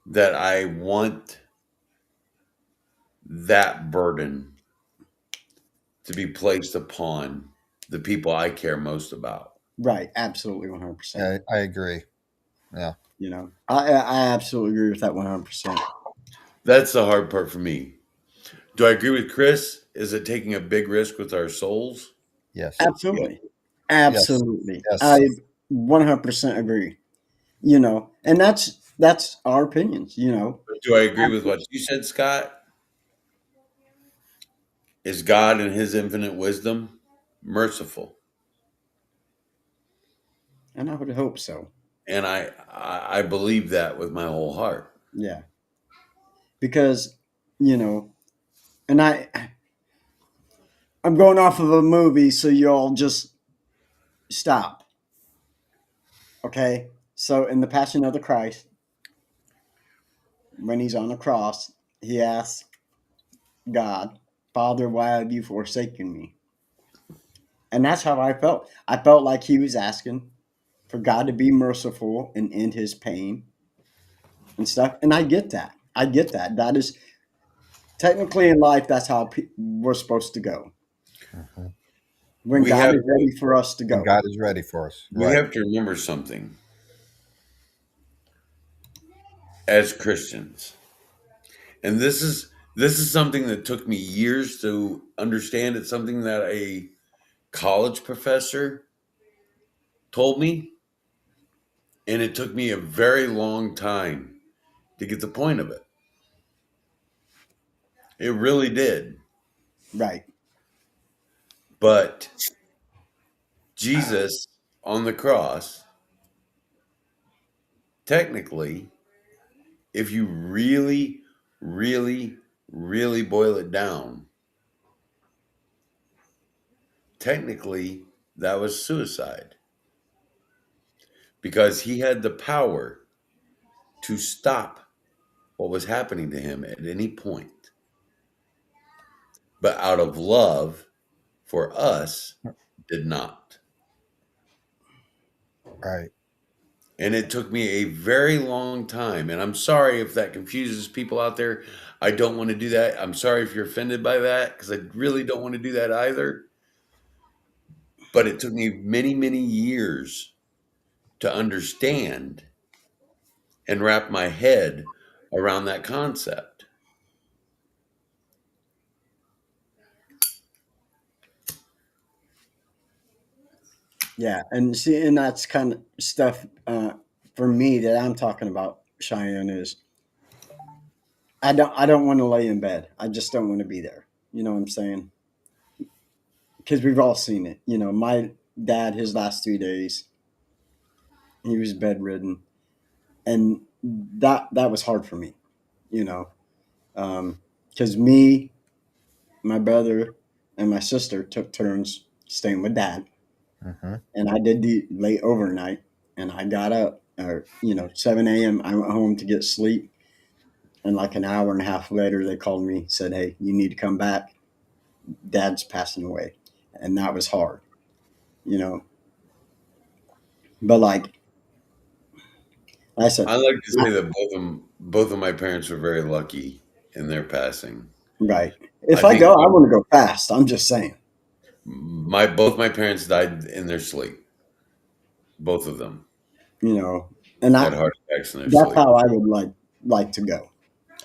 Speaker 2: that I want that burden to be placed upon the people I care most about.
Speaker 1: Right. Absolutely 100%.
Speaker 3: Yeah, I agree. Yeah.
Speaker 1: You know, I absolutely agree with that 100%.
Speaker 2: That's the hard part for me. Do I agree with Chris? Is it taking a big risk with our souls?
Speaker 3: Yes.
Speaker 2: Yeah.
Speaker 1: Absolutely.
Speaker 3: Yes.
Speaker 1: Absolutely.
Speaker 3: Yes.
Speaker 1: I 100% agree. You know, and that's our opinions, you know.
Speaker 2: But do I agree with what you said, Scott? Is God in his infinite wisdom merciful?
Speaker 1: And I would hope so.
Speaker 2: And I believe that with my whole heart.
Speaker 1: Yeah. Because, you know, and I'm going off of a movie, so y'all just stop. Okay? So in the Passion of the Christ, when he's on the cross, he asks God, Father, why have you forsaken me? And that's how I felt. I felt like he was asking for God to be merciful and end his pain and stuff. And I get that. I get that. That is technically in life, that's how we're supposed to go.
Speaker 3: Mhm.
Speaker 1: When
Speaker 2: We
Speaker 1: God
Speaker 2: have
Speaker 1: is ready for us to
Speaker 3: When
Speaker 1: go.
Speaker 3: God is ready for us.
Speaker 2: we
Speaker 3: Right.
Speaker 2: have to remember something as Christians. And this is something that took me years to understand. It's something that a college professor told me, and it took me a very long time to get the point of it. It really did.
Speaker 1: Right.
Speaker 2: But Jesus on the cross, technically, if you really, really, really boil it down, technically that was suicide because he had the power to stop what was happening to him at any point. But out of love for us, did not.
Speaker 3: Right.
Speaker 2: And it took me a very long time. And I'm sorry if that confuses people out there. I don't want to do that. I'm sorry if you're offended by that because I really don't want to do that either. But it took me many, many years to understand and wrap my head around that concept.
Speaker 1: Yeah. And see, and that's kind of stuff for me that I'm talking about, Cheyenne, is I don't want to lay in bed. I just don't want to be there. You know what I'm saying? because we've all seen it. You know, my dad, his last 3 days, he was bedridden, and that was hard for me. You know, because me, my brother, and my sister took turns staying with dad,
Speaker 3: Mm-hmm.
Speaker 1: and I did the late overnight, and I got up, or 7 a.m. I went home to get sleep, and like an hour and a half later, they called me, said, "Hey, you need to come back. Dad's passing away," and that was hard. You know, but like I said,
Speaker 2: I like to say that both of my parents were very lucky in their passing.
Speaker 1: right. If
Speaker 2: I
Speaker 1: I
Speaker 2: think
Speaker 1: go, I want to go fast. I'm just saying.
Speaker 2: both my parents died in their sleep. Both of them
Speaker 1: You know, and
Speaker 2: had heart attacks in their
Speaker 1: that's
Speaker 2: sleep.
Speaker 1: how I would like to go.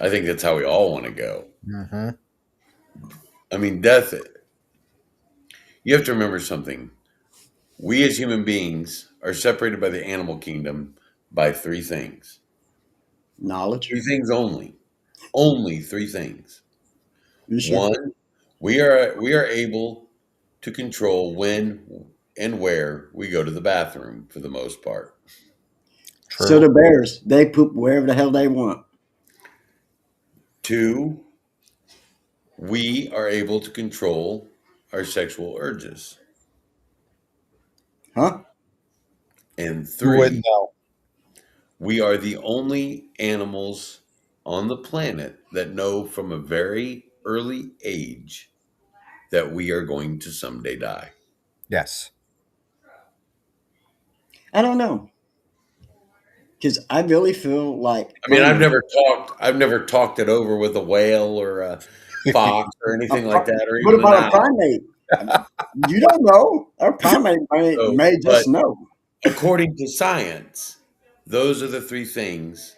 Speaker 2: I think that's how we all want to go.
Speaker 3: Mm-hmm.
Speaker 2: I mean, death. You have to remember something. We as human beings are separated by the animal kingdom by three things.
Speaker 1: Knowledge.
Speaker 2: Three things only. Only three things.
Speaker 1: You sure?
Speaker 2: One, we are able to control when and where we go to the bathroom for the most part.
Speaker 1: So
Speaker 3: True.
Speaker 1: the bears, they poop wherever the hell they want.
Speaker 2: Two, we are able to control our sexual urges.
Speaker 1: Huh?
Speaker 2: And
Speaker 3: You wouldn't
Speaker 2: three,
Speaker 3: know.
Speaker 2: we are the only animals on the planet that know from a very early age that we are going to someday die.
Speaker 3: Yes.
Speaker 1: I don't know. Because I really feel like
Speaker 2: I mean,
Speaker 1: primate,
Speaker 2: I've never talked it over with a whale or a fox or
Speaker 1: a
Speaker 2: anything like
Speaker 1: pri-
Speaker 2: that, or
Speaker 1: what
Speaker 2: even an
Speaker 1: about a
Speaker 2: owl.
Speaker 1: primate? You don't know. A primate
Speaker 2: So,
Speaker 1: may
Speaker 2: but
Speaker 1: just know.
Speaker 2: according to science, those are the three things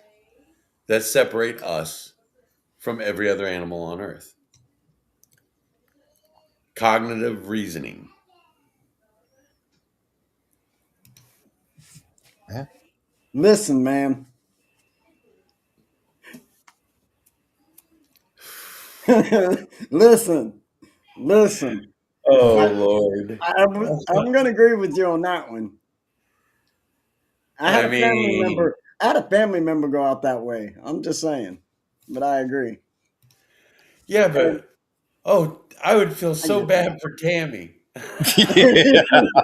Speaker 2: that separate us from every other animal on Earth. Cognitive reasoning.
Speaker 3: Yeah.
Speaker 1: Listen, man. listen, listen.
Speaker 2: Oh
Speaker 1: I,
Speaker 2: Lord.
Speaker 1: I'm going to agree with you on that one. I had
Speaker 2: I
Speaker 1: a family
Speaker 2: mean,
Speaker 1: member. I had a family member go out that way. I'm just saying, but I agree.
Speaker 2: yeah,
Speaker 1: And
Speaker 2: but I would feel
Speaker 1: I
Speaker 2: so
Speaker 1: get
Speaker 2: bad for Tammy.
Speaker 1: that.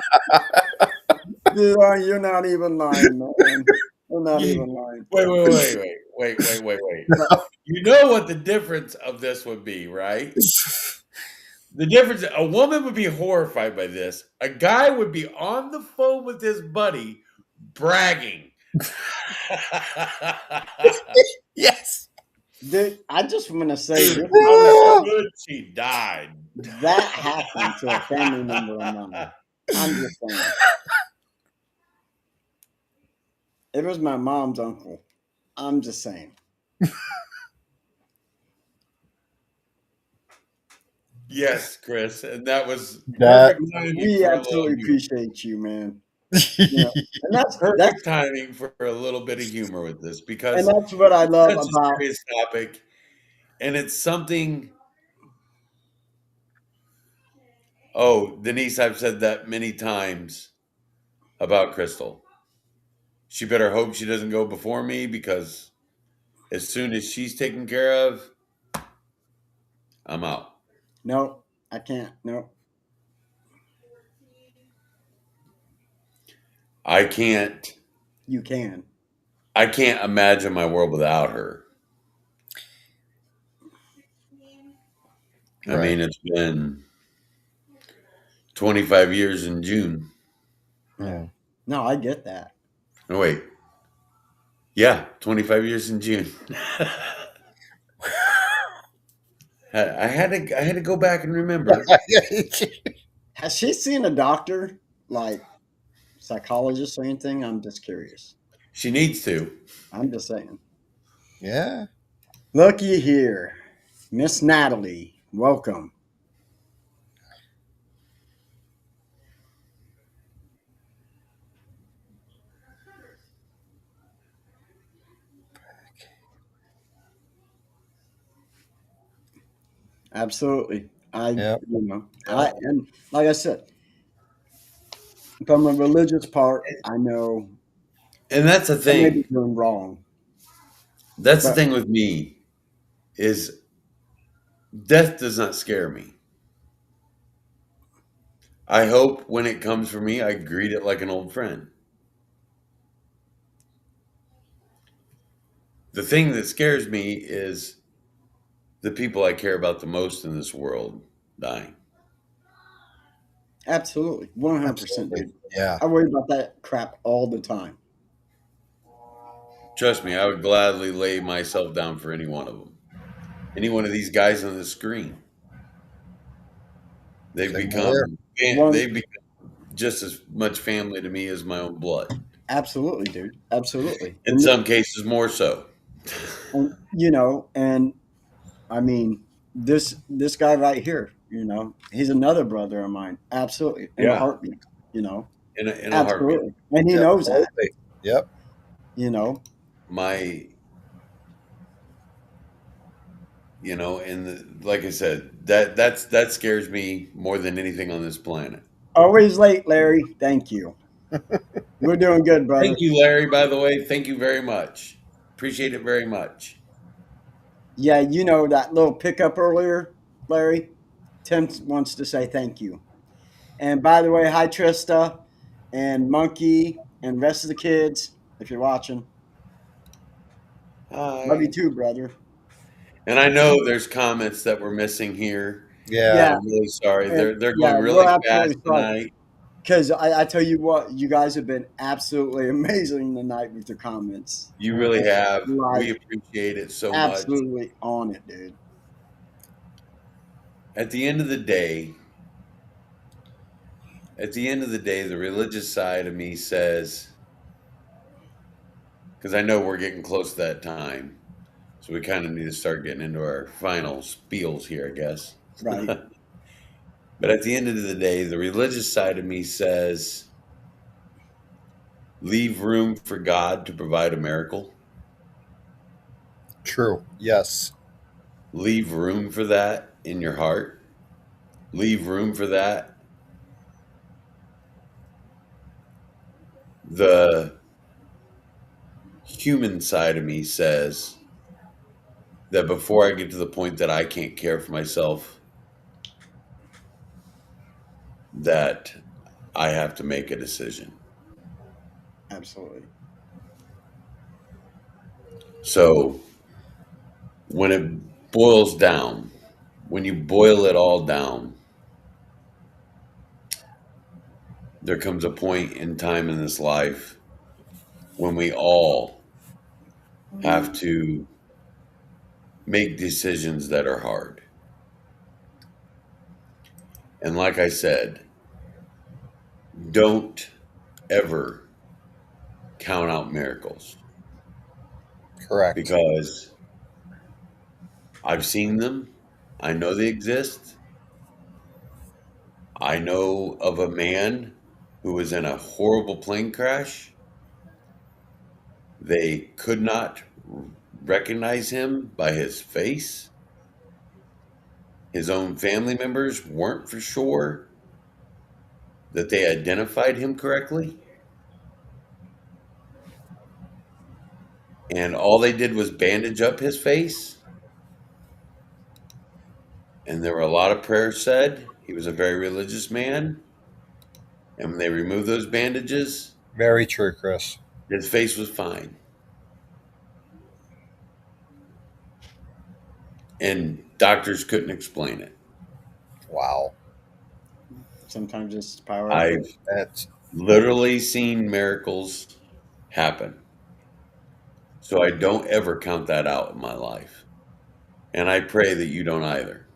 Speaker 1: You're not even lying, man. You're not
Speaker 2: You,
Speaker 1: even lying.
Speaker 2: wait. You know what the difference of this would be, right? The difference, a woman would be horrified by this. A guy would be on the phone with his buddy bragging.
Speaker 3: Yes.
Speaker 1: Dude, I just want to say
Speaker 2: Dude,
Speaker 1: this
Speaker 2: how
Speaker 1: happened.
Speaker 2: good she died.
Speaker 1: That happened to a family member of mine. I'm just saying. It was my mom's uncle. I'm just saying.
Speaker 2: Yes, Chris, and that was
Speaker 3: That.
Speaker 2: perfect timing
Speaker 1: We
Speaker 2: for a little
Speaker 1: absolutely
Speaker 2: humor.
Speaker 1: appreciate you, man. You know, and
Speaker 2: Perfect timing for a little bit of humor with this because
Speaker 1: that's what I
Speaker 2: it's
Speaker 1: love
Speaker 2: such a
Speaker 1: about.
Speaker 2: serious topic, and it's something. Oh, Denise, I've said that many times about Crystal. She better hope she doesn't go before me because as soon as she's taken care of, I'm out.
Speaker 1: No, I can't. No,
Speaker 2: I can't.
Speaker 1: you can.
Speaker 2: I can't imagine my world without her. I
Speaker 3: Right.
Speaker 2: mean, it's been 25 years in June.
Speaker 3: Yeah.
Speaker 1: No, I get that.
Speaker 2: No, wait. Yeah, 25 years in June. I had to go back and remember.
Speaker 1: Has she seen a doctor, like psychologist or anything? I'm just curious.
Speaker 2: She needs to.
Speaker 1: I'm just saying.
Speaker 3: Yeah.
Speaker 1: Looky here, Miss Natalie. Welcome. Absolutely.
Speaker 3: Yeah.
Speaker 1: And like I said, from a religious part, I know
Speaker 2: And that's the
Speaker 1: I may be
Speaker 2: thing.
Speaker 1: doing wrong,
Speaker 2: That's the
Speaker 1: but
Speaker 2: thing with me is death does not scare me. I hope when it comes for me, I greet it like an old friend. The thing that scares me is the people I care about the most in this world dying.
Speaker 1: absolutely, 100%,
Speaker 3: Absolutely.
Speaker 1: dude.
Speaker 3: Yeah.
Speaker 1: I worry about that crap all the time.
Speaker 2: Trust me, I would gladly lay myself down for any one of them. Any one of these guys on the screen. They've
Speaker 3: Same here.
Speaker 2: become
Speaker 1: One,
Speaker 2: they've become just as much family to me as my own blood.
Speaker 1: absolutely, dude, absolutely,
Speaker 2: In some cases, more so.
Speaker 1: and I mean, this guy right here, he's another brother of mine. Absolutely, in a
Speaker 2: Yeah,
Speaker 1: heartbeat. You know,
Speaker 2: in a heartbeat.
Speaker 1: absolutely, and he knows that.
Speaker 3: Absolutely. Yep.
Speaker 1: You know,
Speaker 2: My, like I said, that scares me more than anything on this planet.
Speaker 1: always late, Larry. Thank you. We're doing good,
Speaker 2: Thank
Speaker 1: brother.
Speaker 2: you, Larry. By the way, thank you very much. Appreciate it very much.
Speaker 1: Yeah, that little pickup earlier, Larry. Tim wants to say thank you. And by the way, hi Trista and Monkey and rest of the kids. If you're watching, love you
Speaker 2: Hi.
Speaker 1: too, brother.
Speaker 2: And I know there's comments that we're missing here, and
Speaker 3: Yeah.
Speaker 1: Yeah,
Speaker 2: I'm really sorry.
Speaker 1: and
Speaker 2: They're
Speaker 1: yeah,
Speaker 2: going
Speaker 1: we're
Speaker 2: really fast
Speaker 1: absolutely sorry.
Speaker 2: tonight.
Speaker 1: Because I tell you what, you guys have been absolutely amazing tonight with your comments.
Speaker 2: You really have. We
Speaker 1: Like,
Speaker 2: appreciate it so much.
Speaker 1: absolutely on it, dude.
Speaker 2: At the end of the day, the religious side of me says, because I know we're getting close to that time, so we kind of need to start getting into our final spiels here, I guess.
Speaker 1: Right.
Speaker 2: But at the end of the day, the religious side of me says, leave room for God to provide a miracle.
Speaker 3: True. Yes.
Speaker 2: Leave room for that in your heart. Leave room for that. The human side of me says that before I get to the point that I can't care for myself, that I have to make a decision.
Speaker 1: Absolutely.
Speaker 2: So when it boils down, when you boil it all down, there comes a point in time in this life when we all have to make decisions that are hard. And like I said, don't ever count out miracles
Speaker 3: Correct.
Speaker 2: because I've seen them. I know they exist. I know of a man who was in a horrible plane crash. They could not recognize him by his face. His own family members weren't for sure that they identified him correctly. And all they did was bandage up his face. And there were a lot of prayers said. He was a very religious man. And when they removed those bandages,
Speaker 3: Very true, Chris.
Speaker 2: his face was fine. And doctors couldn't explain it.
Speaker 3: Wow.
Speaker 1: Sometimes it's the power of
Speaker 2: I've
Speaker 1: faith.
Speaker 3: That's
Speaker 2: literally seen miracles happen. So I don't ever count that out in my life. And I pray that you don't either.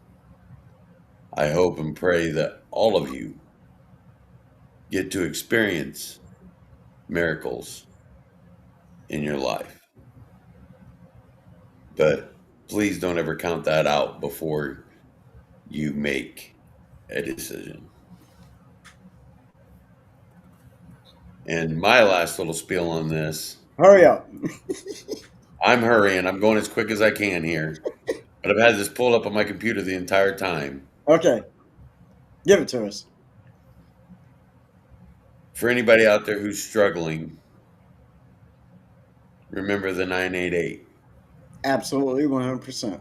Speaker 2: I hope and pray that all of you get to experience miracles in your life. But please don't ever count that out before you make a decision. And my last little spiel on this,
Speaker 1: Hurry up.
Speaker 2: I'm hurrying. I'm going as quick as I can here. But I've had this pulled up on my computer the entire time.
Speaker 1: Okay, give it to us.
Speaker 2: For anybody out there who's struggling, remember the 988.
Speaker 1: Absolutely, 100%.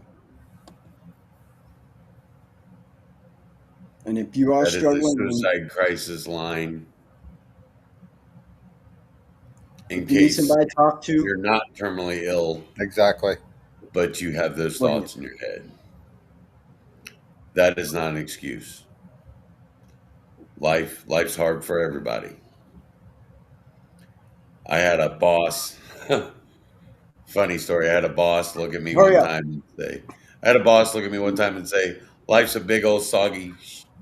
Speaker 1: And if you are
Speaker 2: That is the
Speaker 1: struggling,
Speaker 2: suicide crisis line in
Speaker 1: if you need
Speaker 2: case
Speaker 1: somebody to talk to,
Speaker 2: you're not terminally ill,
Speaker 3: Exactly.
Speaker 2: but you have those
Speaker 1: bring it.
Speaker 2: thoughts in your head. That is not an excuse. Life's hard for everybody. I had a boss. Funny story. I had a boss look at me
Speaker 1: Hurry
Speaker 2: one
Speaker 1: up.
Speaker 2: time and say, I had a boss look at me one time and say, "Life's a big old soggy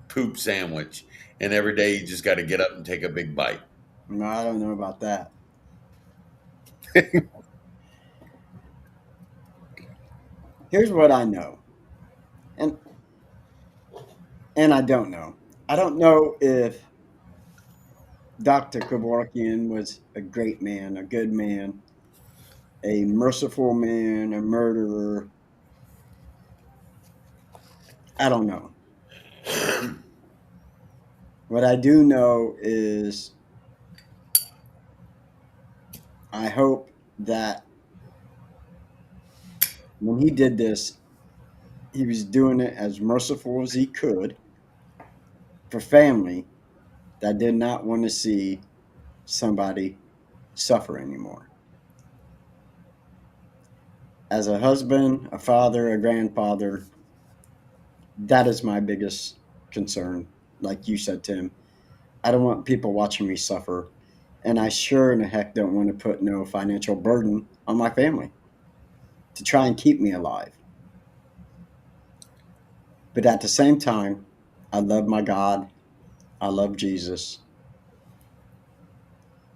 Speaker 2: poop sandwich, and every day you just got to get up and take a big bite."
Speaker 1: No, I don't know about that. Here's what I know, and I don't know. I don't know if Dr. Kevorkian was a great man, a good man, a merciful man, a murderer. I don't know. What I do know is I hope that when he did this, he was doing it as merciful as he could for family that did not want to see somebody suffer anymore. As a husband, a father, a grandfather, that is my biggest concern. Like you said, Tim, I don't want people watching me suffer. And I sure in the heck don't want to put no financial burden on my family to try and keep me alive. But at the same time, I love my God. I love Jesus.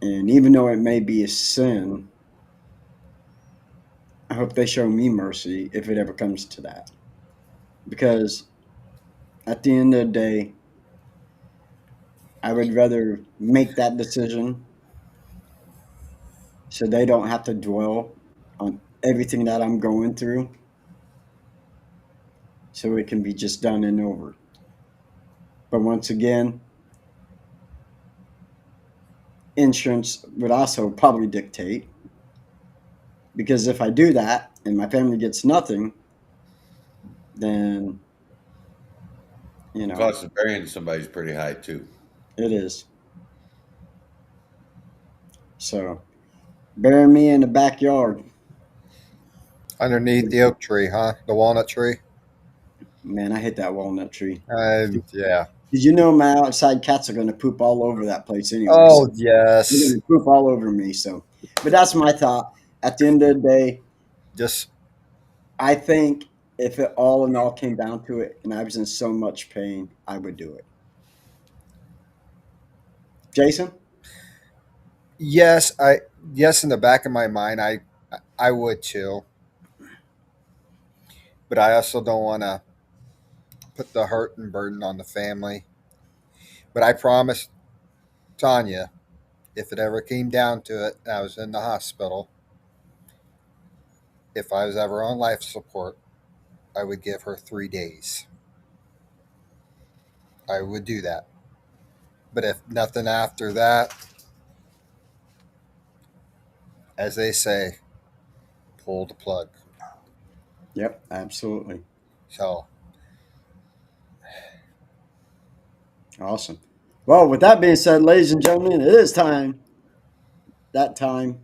Speaker 1: And even though it may be a sin, I hope they show me mercy if it ever comes to that. Because at the end of the day, I would rather make that decision so they don't have to dwell on everything that I'm going through so it can be just done and over. But once again, insurance would also probably dictate because if I do that and my family gets nothing, then, you know,
Speaker 2: Cost of burying somebody's pretty high too.
Speaker 1: it is. So bury me in the backyard.
Speaker 3: Underneath the oak tree, huh? The walnut tree.
Speaker 1: Man, I hit that walnut tree.
Speaker 3: Yeah.
Speaker 1: Did you know my outside cats are going to poop all over that place anyway? So
Speaker 3: Oh
Speaker 1: they're
Speaker 3: yes.
Speaker 1: going to poop all over me. So, but that's my thought. At the end of the day,
Speaker 3: Just
Speaker 1: I think if it all in all came down to it and I was in so much pain, I would do it. Jason?
Speaker 3: yes. Yes. In the back of my mind, I would too. But I also don't want to put the hurt and burden on the family. But I promised Tanya, if it ever came down to it, and I was in the hospital, if I was ever on life support, I would give her 3 days. I would do that. But if nothing after that, as they say, pull the plug.
Speaker 1: Yep, absolutely.
Speaker 3: So,
Speaker 1: Awesome. Well, with that being said, ladies and gentlemen, it is time. That time,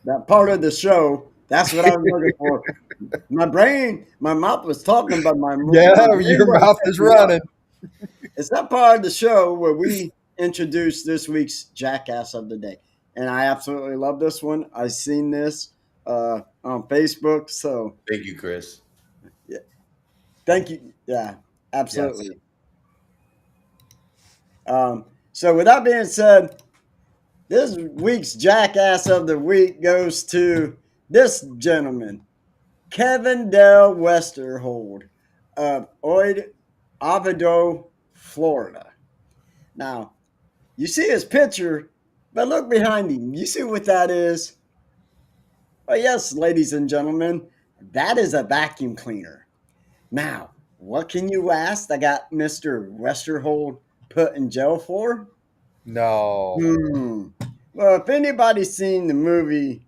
Speaker 1: that part of the show. That's what I was looking for. My brain, my mouth was talking, but my
Speaker 3: yeah,
Speaker 1: brain
Speaker 3: your
Speaker 1: wasn't
Speaker 3: mouth is
Speaker 1: catching up.
Speaker 3: running.
Speaker 1: It's that part of the show where we introduce this week's jackass of the day, and I absolutely love this one. I've seen this on Facebook, so
Speaker 2: Thank you, Chris.
Speaker 1: yeah, thank you. Yeah,
Speaker 3: Yes.
Speaker 1: absolutely. So with that being said, this week's jackass of the week goes to this gentleman, Kevin Dale Westerhold of Oid Oviedo, Florida. Now, you see his picture, but look behind him. You see what that is? Oh, yes, ladies and gentlemen, that is a vacuum cleaner. Now, What can you ask? I got Mr. Westerhold put in jail for?
Speaker 3: No.
Speaker 1: Well, if anybody's seen the movie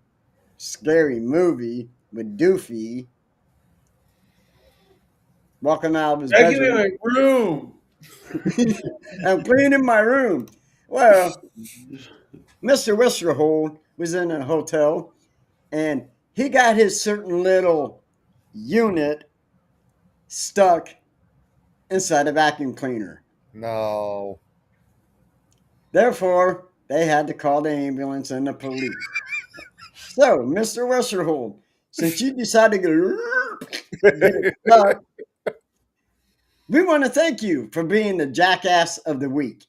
Speaker 1: Scary Movie with Doofy walking out of his
Speaker 2: Back in
Speaker 1: bedroom,
Speaker 2: my room.
Speaker 1: I'm cleaning my room. Well, Mr. Westerhold was in a hotel and he got his certain little unit stuck inside a vacuum cleaner.
Speaker 3: No.
Speaker 1: Therefore, they had to call the ambulance and the police. So, Mr. Westerhold, since you decided to get it stuck, we want to thank you for being the jackass of the week.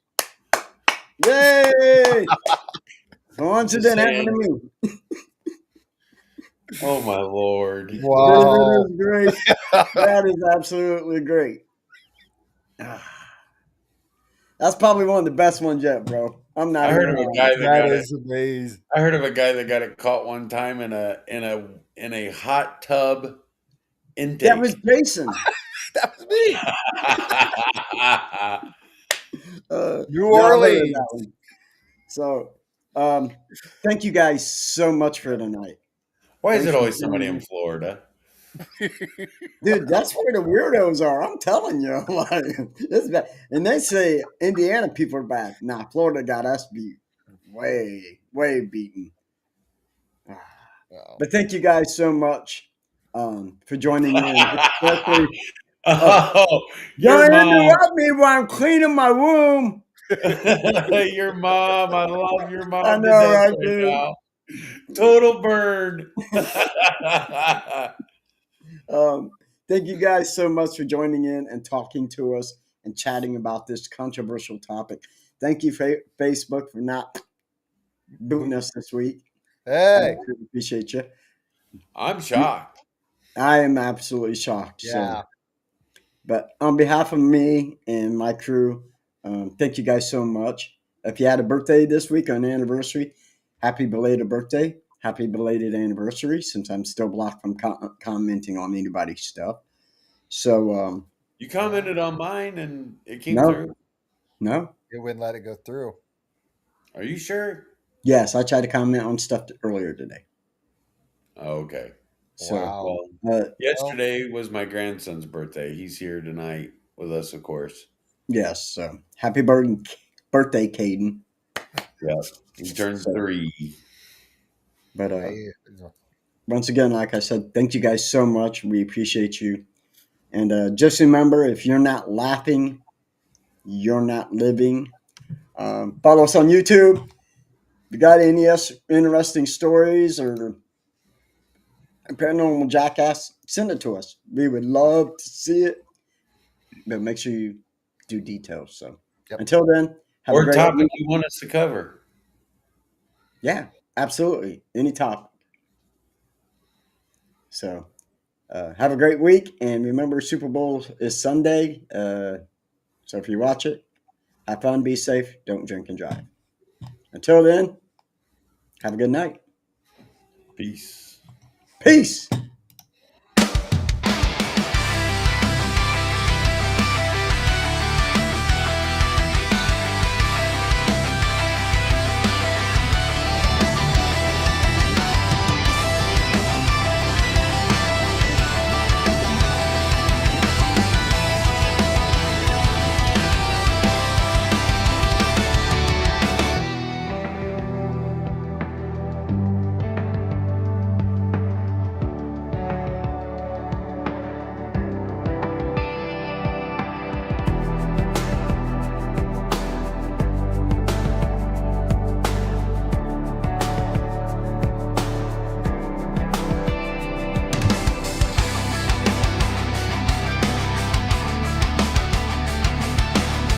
Speaker 1: Yay! Once it
Speaker 2: Just
Speaker 1: didn't happen to
Speaker 2: saying.
Speaker 1: me.
Speaker 2: Oh my lord.
Speaker 3: Wow.
Speaker 1: That is great. That is absolutely great. That's probably one of the best ones yet, bro. I'm not
Speaker 2: I heard
Speaker 1: even
Speaker 2: of a
Speaker 1: lying.
Speaker 2: guy that
Speaker 3: That
Speaker 2: got it.
Speaker 3: is amazing.
Speaker 2: I heard of a guy that got it caught one time in a hot tub intake.
Speaker 1: That was Jason.
Speaker 3: That was me. New
Speaker 1: I heard of
Speaker 3: Orleans.
Speaker 1: that one. So, thank you guys so much for tonight.
Speaker 2: Why is
Speaker 1: Thanks
Speaker 2: it
Speaker 1: for
Speaker 2: always somebody
Speaker 1: tuning
Speaker 2: in Florida?
Speaker 1: Dude, that's where the weirdos are. I'm telling you. Like, it's bad. And they say Indiana people are bad. Nah, Florida got us beat. Way, way beaten.
Speaker 3: Wow.
Speaker 1: But thank you guys so much for joining in. Especially,
Speaker 2: Oh, your
Speaker 1: don't
Speaker 2: mom.
Speaker 1: interrupt me while I'm cleaning my room.
Speaker 2: Your mom. I love your mom
Speaker 1: I
Speaker 2: to
Speaker 1: know,
Speaker 2: death
Speaker 1: right,
Speaker 2: right
Speaker 1: dude?
Speaker 2: now. Total burn.
Speaker 1: Thank you guys so much for joining in and talking to us and chatting about this controversial topic. Thank you, Facebook, for not booting us this week. I
Speaker 3: Hey.
Speaker 1: really appreciate you.
Speaker 2: I'm shocked.
Speaker 1: I am absolutely shocked.
Speaker 3: Yeah.
Speaker 1: So, but on behalf of me and my crew, thank you guys so much. If you had a birthday this week or an anniversary, happy belated birthday. Happy belated anniversary, since I'm still blocked from commenting on anybody's stuff. So,
Speaker 2: You commented on mine and it came
Speaker 1: no,
Speaker 2: through.
Speaker 1: no.
Speaker 3: It wouldn't let it go through.
Speaker 2: Are you sure?
Speaker 1: Yes, I tried to comment on stuff earlier today.
Speaker 2: Oh, okay.
Speaker 1: So,
Speaker 3: Wow.
Speaker 2: Yesterday was my grandson's birthday. He's here tonight with us, of course.
Speaker 1: yes. So, happy birthday, Caden.
Speaker 2: Yeah. He turned 3.
Speaker 1: But
Speaker 3: I-
Speaker 1: once again, like I said, thank you guys so much. We appreciate you. And just remember, if you're not laughing, you're not living. Follow us on YouTube. If you got any interesting stories or paranormal jackass, send it to us. We would love to see it. But make sure you do details. So
Speaker 3: Yep.
Speaker 1: until then, have a
Speaker 2: Or
Speaker 1: great
Speaker 2: topic
Speaker 1: week.
Speaker 2: you want us to cover.
Speaker 1: Yeah, absolutely. Any topic. So have a great week. And remember, Super Bowl is Sunday. So if you watch it, have fun, be safe, don't drink and drive. Until then, have a good night.
Speaker 2: Peace.
Speaker 1: Peace.